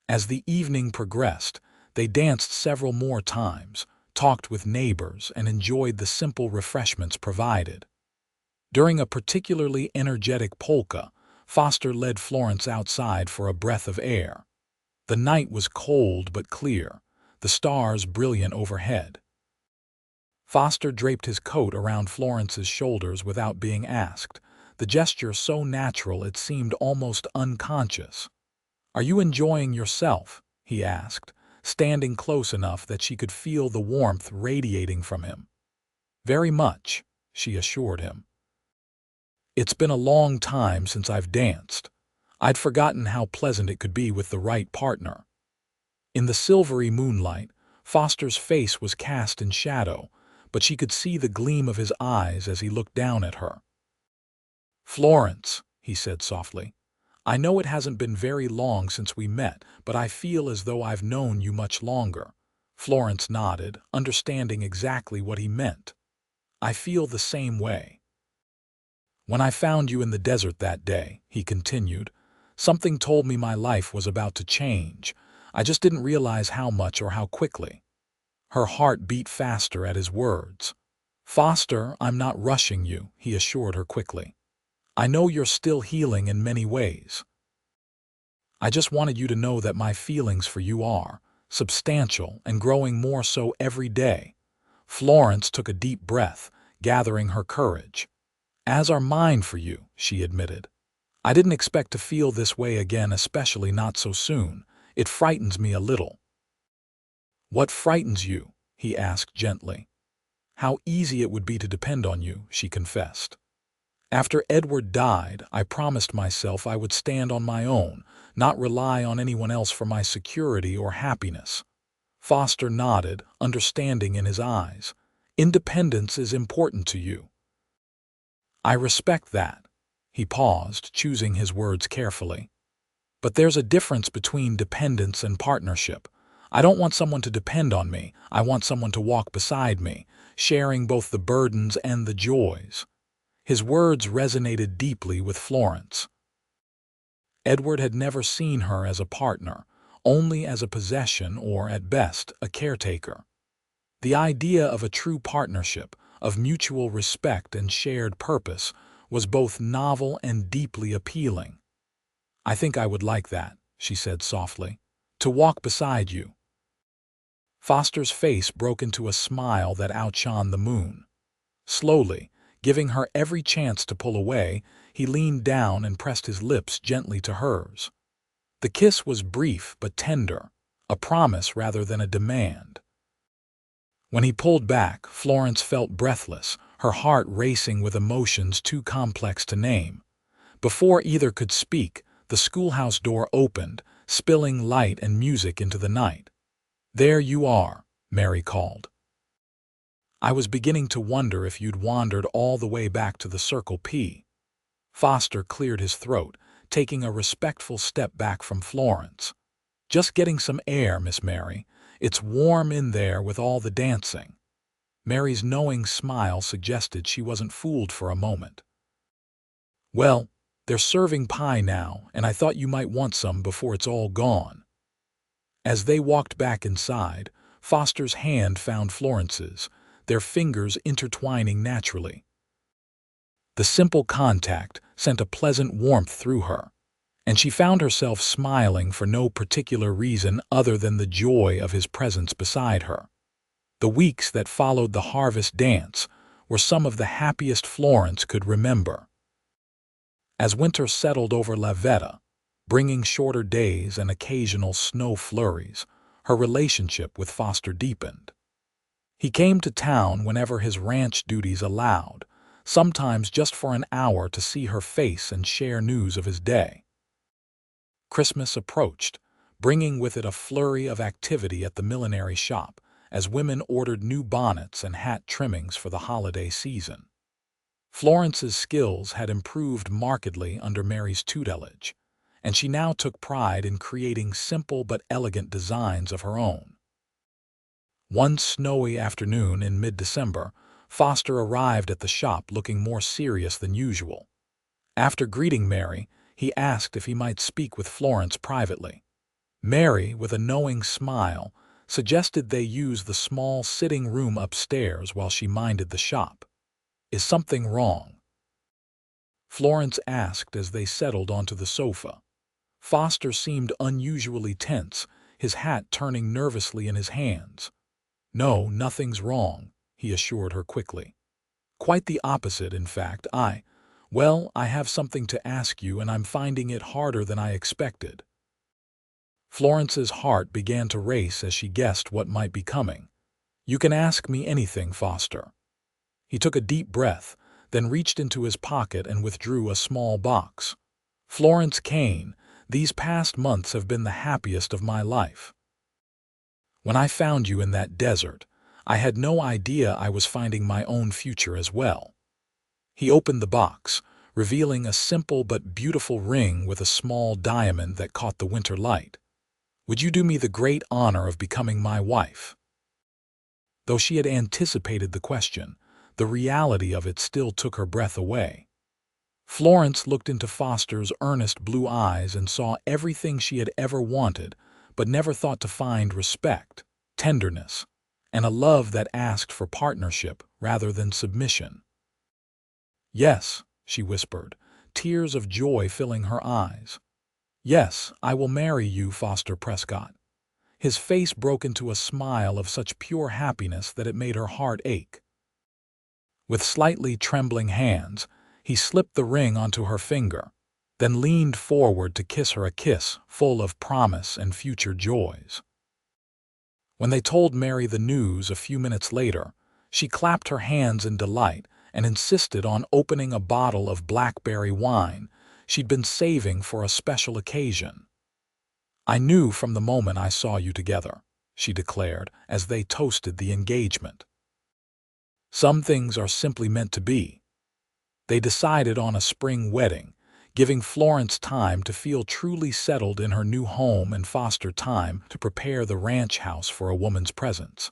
As the evening progressed, they danced several more times, talked with neighbors, and enjoyed the simple refreshments provided. During a particularly energetic polka, Foster led Florence outside for a breath of air. The night was cold but clear, the stars brilliant overhead. Foster draped his coat around Florence's shoulders without being asked, the gesture so natural it seemed almost unconscious. "Are you enjoying yourself?" he asked, standing close enough that she could feel the warmth radiating from him. "Very much," she assured him. "It's been a long time since I've danced. I'd forgotten how pleasant it could be with the right partner." In the silvery moonlight, Foster's face was cast in shadow, but she could see the gleam of his eyes as he looked down at her. "Florence," he said softly, "I know it hasn't been very long since we met, but I feel as though I've known you much longer." Florence nodded, understanding exactly what he meant. "I feel the same way. When I found you in the desert that day," he continued, "something told me my life was about to change. I just didn't realize how much or how quickly." Her heart beat faster at his words. "Foster, I'm not rushing you," he assured her quickly. "I know you're still healing in many ways. I just wanted you to know that my feelings for you are substantial and growing more so every day." Florence took a deep breath, gathering her courage. "As are mine for you," she admitted. "I didn't expect to feel this way again, especially not so soon. It frightens me a little." "What frightens you?" he asked gently. "How easy it would be to depend on you," she confessed. "After Edward died, I promised myself I would stand on my own, not rely on anyone else for my security or happiness." Foster nodded, understanding in his eyes. "Independence is important to you. I respect that." He paused, choosing his words carefully. "But there's a difference between dependence and partnership. I don't want someone to depend on me. I want someone to walk beside me, sharing both the burdens and the joys." His words resonated deeply with Florence. Edward had never seen her as a partner, only as a possession or, at best, a caretaker. The idea of a true partnership, of mutual respect and shared purpose, was both novel and deeply appealing. "I think I would like that," she said softly. "To walk beside you." Foster's face broke into a smile that outshone the moon. Slowly, giving her every chance to pull away, he leaned down and pressed his lips gently to hers. The kiss was brief but tender, a promise rather than a demand. When he pulled back, Florence felt breathless, her heart racing with emotions too complex to name. Before either could speak, the schoolhouse door opened, spilling light and music into the night. "There you are," Mary called. "I was beginning to wonder if you'd wandered all the way back to the Circle P." Foster cleared his throat, taking a respectful step back from Florence. "Just getting some air, Miss Mary. It's warm in there with all the dancing." Mary's knowing smile suggested she wasn't fooled for a moment. "Well, they're serving pie now, and I thought you might want some before it's all gone." As they walked back inside, Foster's hand found Florence's, their fingers intertwining naturally. The simple contact sent a pleasant warmth through her, and she found herself smiling for no particular reason other than the joy of his presence beside her. The weeks that followed the harvest dance were some of the happiest Florence could remember. As winter settled over La Veta, bringing shorter days and occasional snow flurries, her relationship with Foster deepened. He came to town whenever his ranch duties allowed, sometimes just for an hour to see her face and share news of his day. Christmas approached, bringing with it a flurry of activity at the millinery shop, as women ordered new bonnets and hat trimmings for the holiday season. Florence's skills had improved markedly under Mary's tutelage, and she now took pride in creating simple but elegant designs of her own. One snowy afternoon in mid-December, Foster arrived at the shop looking more serious than usual. After greeting Mary, he asked if he might speak with Florence privately. Mary, with a knowing smile, suggested they use the small sitting room upstairs while she minded the shop. "Is something wrong?" Florence asked as they settled onto the sofa. Foster seemed unusually tense, his hat turning nervously in his hands. "No, nothing's wrong," he assured her quickly. "Quite the opposite, in fact. I have something to ask you, and I'm finding it harder than I expected." Florence's heart began to race as she guessed what might be coming. "You can ask me anything, Foster." He took a deep breath, then reached into his pocket and withdrew a small box. "Florence Kane, these past months have been the happiest of my life. When I found you in that desert, I had no idea I was finding my own future as well." He opened the box, revealing a simple but beautiful ring with a small diamond that caught the winter light. "Would you do me the great honor of becoming my wife?" Though she had anticipated the question, the reality of it still took her breath away. Florence looked into Foster's earnest blue eyes and saw everything she had ever wanted, but never thought to find: respect, tenderness, and a love that asked for partnership rather than submission. "Yes," she whispered, tears of joy filling her eyes. "Yes, I will marry you, Foster Prescott." His face broke into a smile of such pure happiness that it made her heart ache. With slightly trembling hands, he slipped the ring onto her finger, then leaned forward to kiss her a kiss full of promise and future joys. When they told Mary the news a few minutes later, she clapped her hands in delight and insisted on opening a bottle of blackberry wine she'd been saving for a special occasion. "I knew from the moment I saw you together," she declared as they toasted the engagement. "Some things are simply meant to be." They decided on a spring wedding, giving Florence time to feel truly settled in her new home and Foster time to prepare the ranch house for a woman's presence.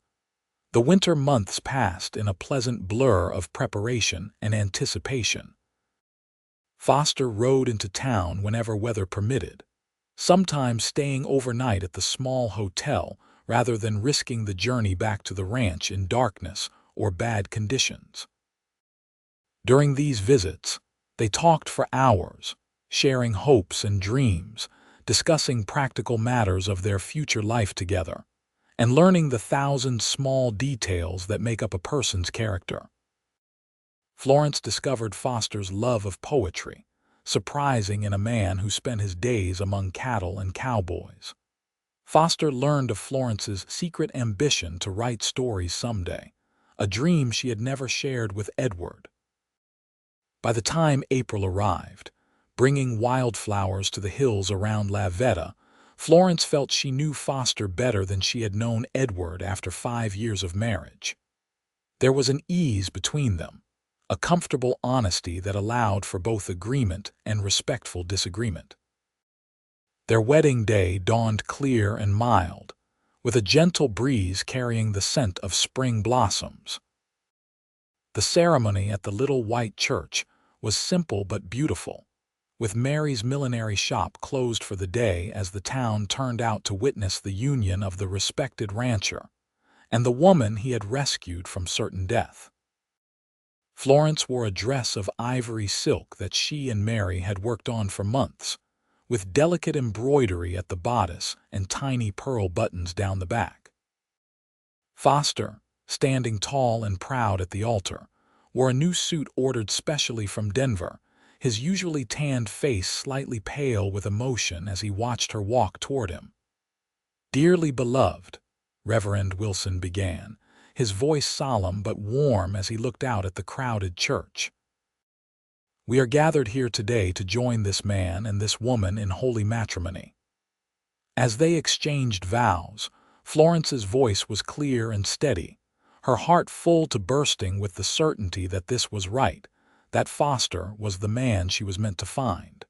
The winter months passed in a pleasant blur of preparation and anticipation. Foster rode into town whenever weather permitted, sometimes staying overnight at the small hotel rather than risking the journey back to the ranch in darkness or bad conditions. During these visits, they talked for hours, sharing hopes and dreams, discussing practical matters of their future life together, and learning the thousand small details that make up a person's character. Florence discovered Foster's love of poetry, surprising in a man who spent his days among cattle and cowboys. Foster learned of Florence's secret ambition to write stories someday, a dream she had never shared with Edward. By the time April arrived, bringing wildflowers to the hills around La Veta, Florence felt she knew Foster better than she had known Edward after 5 years of marriage. There was an ease between them, a comfortable honesty that allowed for both agreement and respectful disagreement. Their wedding day dawned clear and mild, with a gentle breeze carrying the scent of spring blossoms. The ceremony at the little white church was simple but beautiful, with Mary's millinery shop closed for the day as the town turned out to witness the union of the respected rancher and the woman he had rescued from certain death. Florence wore a dress of ivory silk that she and Mary had worked on for months, with delicate embroidery at the bodice and tiny pearl buttons down the back. Foster, standing tall and proud at the altar, wore a new suit ordered specially from Denver, his usually tanned face slightly pale with emotion as he watched her walk toward him. "Dearly beloved," Reverend Wilson began, his voice solemn but warm as he looked out at the crowded church. "We are gathered here today to join this man and this woman in holy matrimony." As they exchanged vows, Florence's voice was clear and steady, her heart full to bursting with the certainty that this was right, that Foster was the man she was meant to find.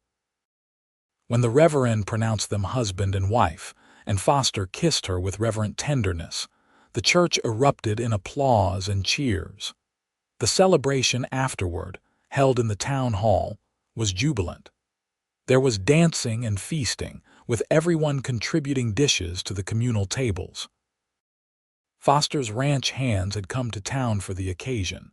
When the Reverend pronounced them husband and wife, and Foster kissed her with reverent tenderness, the church erupted in applause and cheers. The celebration afterward, held in the town hall, was jubilant. There was dancing and feasting, with everyone contributing dishes to the communal tables. Foster's ranch hands had come to town for the occasion,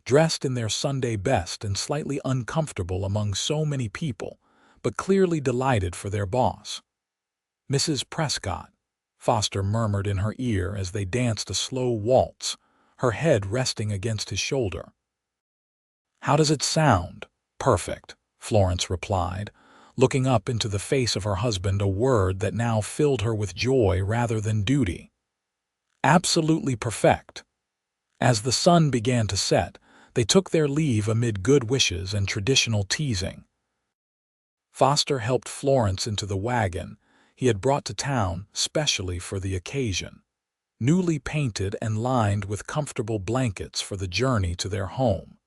dressed in their Sunday best and slightly uncomfortable among so many people, but clearly delighted for their boss. "Mrs. Prescott," Foster murmured in her ear as they danced a slow waltz, her head resting against his shoulder. "How does it sound?" "Perfect," Florence replied, looking up into the face of her husband, a word that now filled her with joy rather than duty. "Absolutely perfect." As the sun began to set, they took their leave amid good wishes and traditional teasing. Foster helped Florence into the wagon he had brought to town specially for the occasion, newly painted and lined with comfortable blankets for the journey to their home.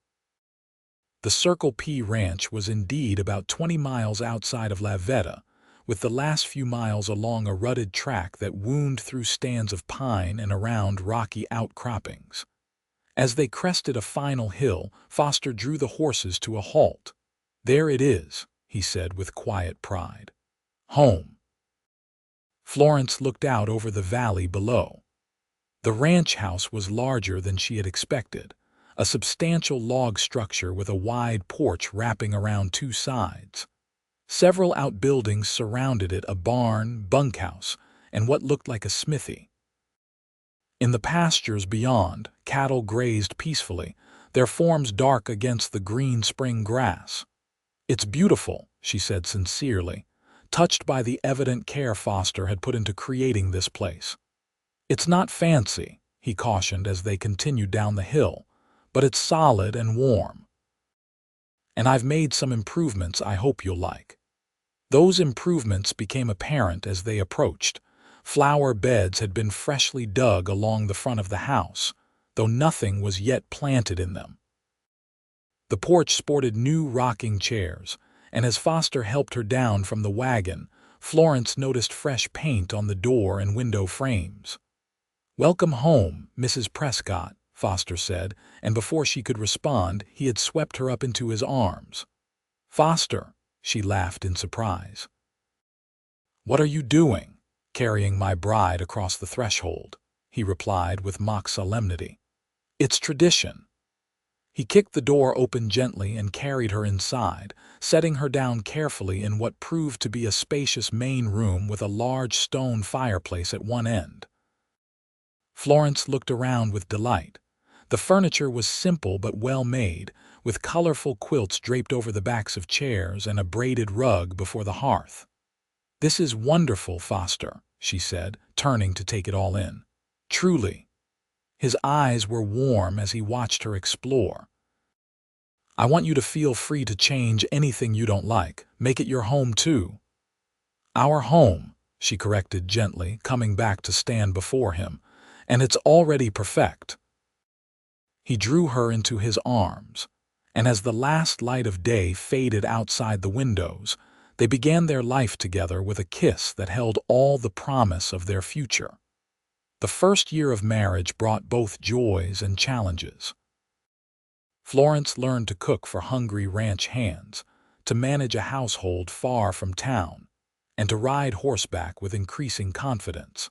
The Circle P Ranch was indeed about 20 miles outside of La Veta, with the last few miles along a rutted track that wound through stands of pine and around rocky outcroppings. As they crested a final hill, Foster drew the horses to a halt. "There it is," he said with quiet pride. "Home." Florence looked out over the valley below. The ranch house was larger than she had expected, a substantial log structure with a wide porch wrapping around two sides. Several outbuildings surrounded it, a barn, bunkhouse, and what looked like a smithy. In the pastures beyond, cattle grazed peacefully, their forms dark against the green spring grass. "It's beautiful," she said sincerely, touched by the evident care Foster had put into creating this place. "It's not fancy," he cautioned as they continued down the hill, "but it's solid and warm. And I've made some improvements I hope you'll like." Those improvements became apparent as they approached. Flower beds had been freshly dug along the front of the house, though nothing was yet planted in them. The porch sported new rocking chairs, and as Foster helped her down from the wagon, Florence noticed fresh paint on the door and window frames. "Welcome home, Mrs. Prescott," Foster said, and before she could respond, he had swept her up into his arms. "Foster," she laughed in surprise. "What are you doing, carrying my bride across the threshold?" he replied with mock solemnity. "It's tradition." He kicked the door open gently and carried her inside, setting her down carefully in what proved to be a spacious main room with a large stone fireplace at one end. Florence looked around with delight. The furniture was simple but well made, with colorful quilts draped over the backs of chairs and a braided rug before the hearth. "This is wonderful, Foster," she said, turning to take it all in. "Truly." His eyes were warm as he watched her explore. "I want you to feel free to change anything you don't like. Make it your home, too." "Our home," she corrected gently, coming back to stand before him, "and it's already perfect." He drew her into his arms, and as the last light of day faded outside the windows, they began their life together with a kiss that held all the promise of their future. The first year of marriage brought both joys and challenges. Florence learned to cook for hungry ranch hands, to manage a household far from town, and to ride horseback with increasing confidence.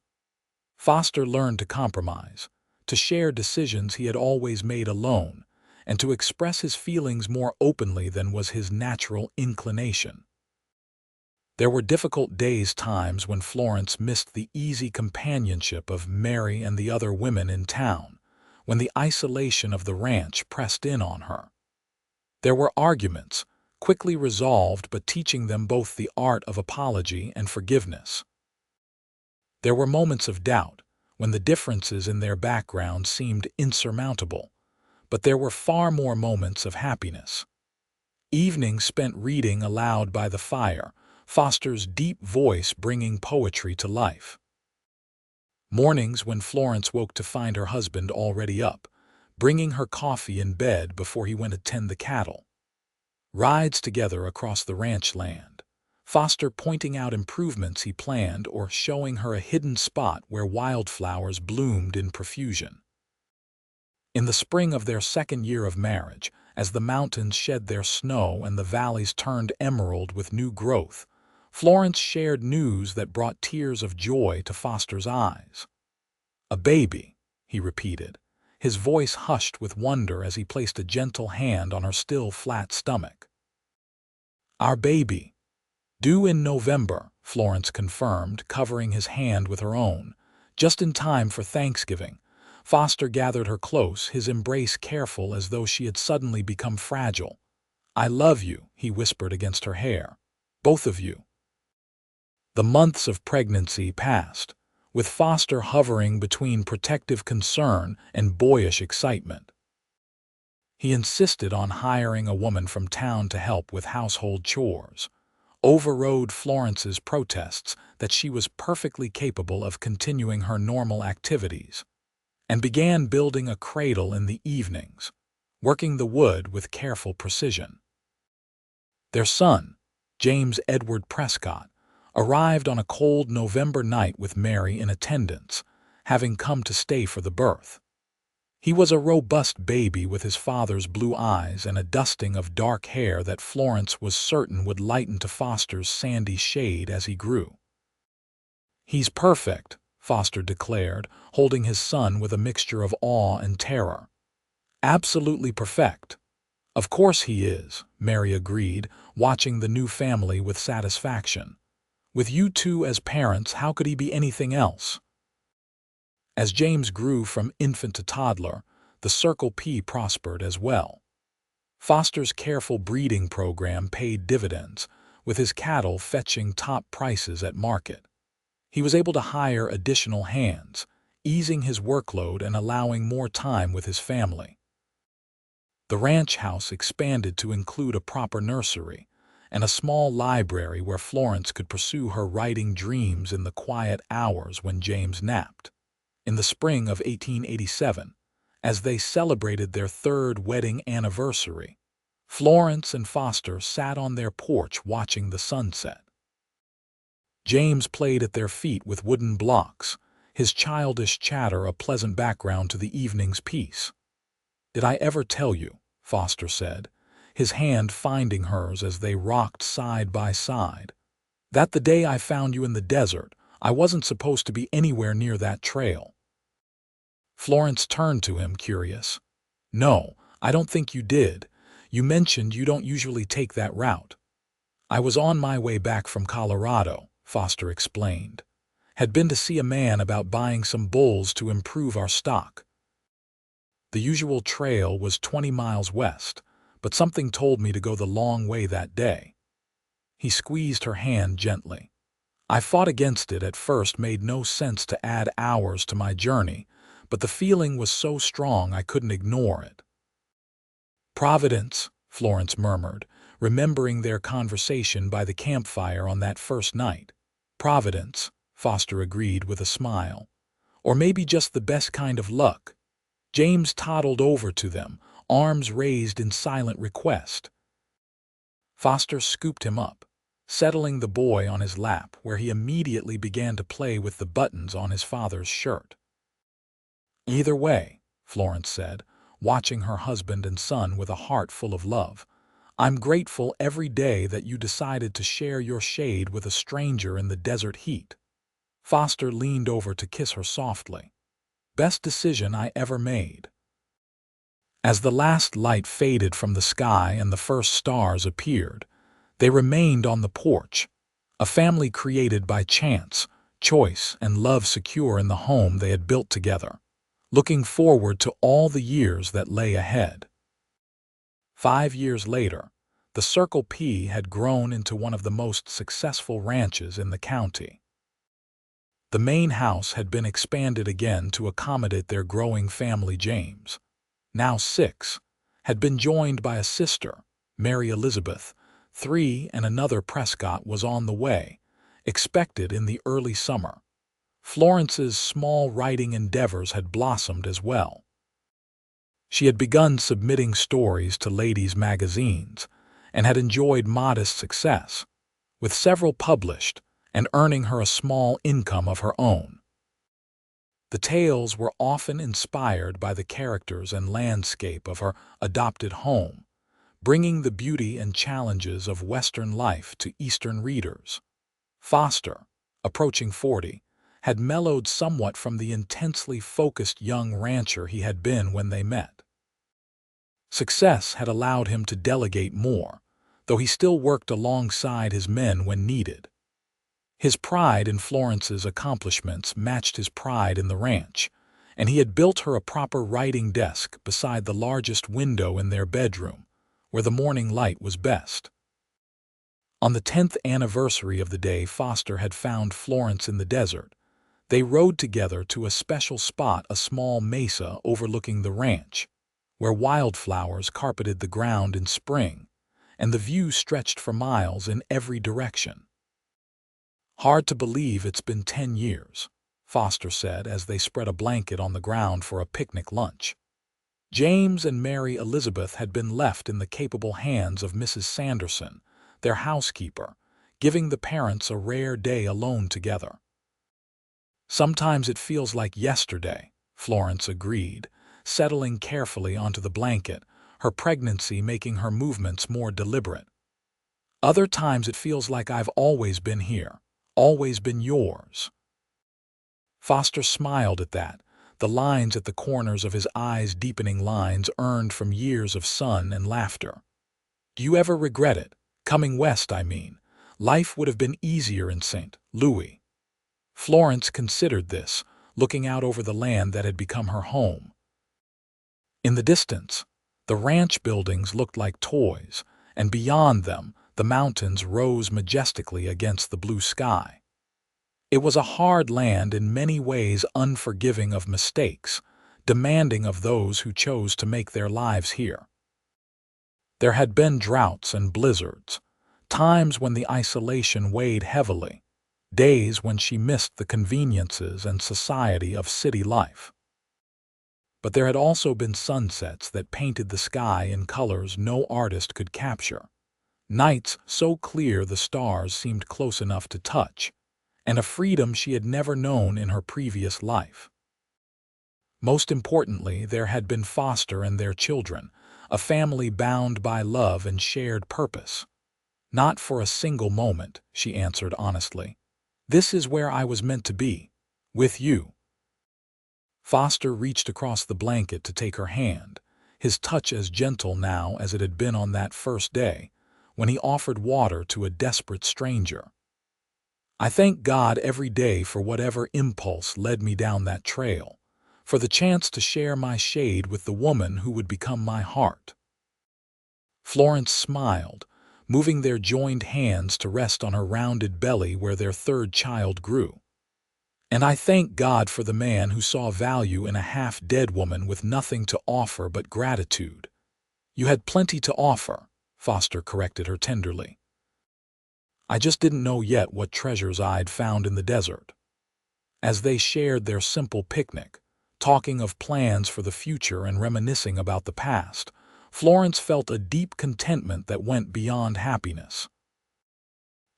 Foster learned to compromise, to share decisions he had always made alone, and to express his feelings more openly than was his natural inclination. There were difficult times when Florence missed the easy companionship of Mary and the other women in town, when the isolation of the ranch pressed in on her. There were arguments, quickly resolved but teaching them both the art of apology and forgiveness. There were moments of doubt, when the differences in their background seemed insurmountable, but there were far more moments of happiness. Evenings spent reading aloud by the fire, Foster's deep voice bringing poetry to life. Mornings when Florence woke to find her husband already up, bringing her coffee in bed before he went to tend the cattle. Rides together across the ranch land, Foster pointing out improvements he planned or showing her a hidden spot where wildflowers bloomed in profusion. In the spring of their second year of marriage, as the mountains shed their snow and the valleys turned emerald with new growth, Florence shared news that brought tears of joy to Foster's eyes. "A baby," he repeated, his voice hushed with wonder as he placed a gentle hand on her still flat stomach. "Our baby. Due in November," Florence confirmed, covering his hand with her own. Just in time for Thanksgiving. Foster gathered her close, his embrace careful as though she had suddenly become fragile. "I love you," he whispered against her hair. "Both of you." The months of pregnancy passed, with Foster hovering between protective concern and boyish excitement. He insisted on hiring a woman from town to help with household chores, overrode Florence's protests that she was perfectly capable of continuing her normal activities, and began building a cradle in the evenings, working the wood with careful precision. Their son, James Edward Prescott, arrived on a cold November night with Mary in attendance, having come to stay for the birth. He was a robust baby with his father's blue eyes and a dusting of dark hair that Florence was certain would lighten to Foster's sandy shade as he grew. "He's perfect," Foster declared, holding his son with a mixture of awe and terror. "Absolutely perfect." "Of course he is," Mary agreed, watching the new family with satisfaction. "With you two as parents, how could he be anything else?" As James grew from infant to toddler, the Circle P prospered as well. Foster's careful breeding program paid dividends, with his cattle fetching top prices at market. He was able to hire additional hands, easing his workload and allowing more time with his family. The ranch house expanded to include a proper nursery and a small library where Florence could pursue her writing dreams in the quiet hours when James napped. In the spring of 1887, as they celebrated their third wedding anniversary, Florence and Foster sat on their porch watching the sunset. James played at their feet with wooden blocks, his childish chatter a pleasant background to the evening's peace. "Did I ever tell you," Foster said, his hand finding hers as they rocked side by side, "that the day I found you in the desert, I wasn't supposed to be anywhere near that trail?" Florence turned to him, curious. "No, I don't think you did. You mentioned you don't usually take that route." "I was on my way back from Colorado," Foster explained. "Had been to see a man about buying some bulls to improve our stock. The usual trail was 20 miles west, but something told me to go the long way that day." He squeezed her hand gently. "I fought against it at first, made no sense to add hours to my journey, but the feeling was so strong I couldn't ignore it." "Providence," Florence murmured, remembering their conversation by the campfire on that first night. "Providence," Foster agreed with a smile. "Or maybe just the best kind of luck." James toddled over to them, arms raised in silent request. Foster scooped him up, settling the boy on his lap, where he immediately began to play with the buttons on his father's shirt. "Either way," Florence said, watching her husband and son with a heart full of love, "I'm grateful every day that you decided to share your shade with a stranger in the desert heat." Foster leaned over to kiss her softly. "Best decision I ever made." As the last light faded from the sky and the first stars appeared, they remained on the porch, a family created by chance, choice, and love secure in the home they had built together, looking forward to all the years that lay ahead. 5 years later, the Circle P had grown into one of the most successful ranches in the county. The main house had been expanded again to accommodate their growing family. James, now 6, had been joined by a sister, Mary Elizabeth, 3, and another Prescott was on the way, expected in the early summer. Florence's small writing endeavors had blossomed as well. She had begun submitting stories to ladies' magazines and had enjoyed modest success, with several published and earning her a small income of her own. The tales were often inspired by the characters and landscape of her adopted home, bringing the beauty and challenges of Western life to Eastern readers. Foster, approaching 40, had mellowed somewhat from the intensely focused young rancher he had been when they met. Success had allowed him to delegate more, though he still worked alongside his men when needed. His pride in Florence's accomplishments matched his pride in the ranch, and he had built her a proper writing desk beside the largest window in their bedroom, where the morning light was best. On the 10th anniversary of the day Foster had found Florence in the desert, they rode together to a special spot, a small mesa overlooking the ranch, where wildflowers carpeted the ground in spring, and the view stretched for miles in every direction. "Hard to believe it's been 10 years, Foster said as they spread a blanket on the ground for a picnic lunch. James and Mary Elizabeth had been left in the capable hands of Mrs. Sanderson, their housekeeper, giving the parents a rare day alone together. "Sometimes it feels like yesterday," Florence agreed, settling carefully onto the blanket, her pregnancy making her movements more deliberate. "Other times it feels like I've always been here, always been yours." Foster smiled at that, the lines at the corners of his eyes deepening lines earned from years of sun and laughter. "Do you ever regret it? Coming west, I mean. Life would have been easier in St. Louis." Florence considered this, looking out over the land that had become her home. In the distance, the ranch buildings looked like toys, and beyond them, the mountains rose majestically against the blue sky. It was a hard land, in many ways unforgiving of mistakes, demanding of those who chose to make their lives here. There had been droughts and blizzards, times when the isolation weighed heavily, days when she missed the conveniences and society of city life. But there had also been sunsets that painted the sky in colors no artist could capture, nights so clear the stars seemed close enough to touch, and a freedom she had never known in her previous life. Most importantly, there had been Foster and their children, a family bound by love and shared purpose. "Not for a single moment," she answered honestly. "This is where I was meant to be, with you." Foster reached across the blanket to take her hand, his touch as gentle now as it had been on that first day, when he offered water to a desperate stranger. "I thank God every day for whatever impulse led me down that trail, for the chance to share my shade with the woman who would become my heart." Florence smiled, moving their joined hands to rest on her rounded belly where their third child grew. "And I thank God for the man who saw value in a half-dead woman with nothing to offer but gratitude." "You had plenty to offer," Foster corrected her tenderly. "I just didn't know yet what treasures I'd found in the desert." As they shared their simple picnic, talking of plans for the future and reminiscing about the past, Florence felt a deep contentment that went beyond happiness.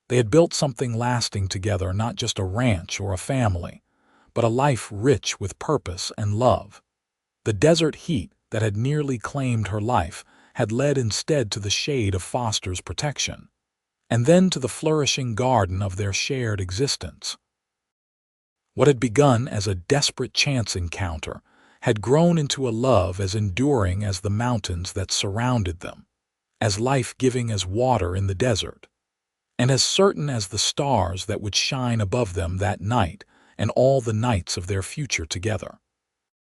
They had built something lasting together, not just a ranch or a family, but a life rich with purpose and love. The desert heat that had nearly claimed her life had led instead to the shade of Foster's protection, and then to the flourishing garden of their shared existence. What had begun as a desperate chance encounter had grown into a love as enduring as the mountains that surrounded them, as life-giving as water in the desert, and as certain as the stars that would shine above them that night and all the nights of their future together.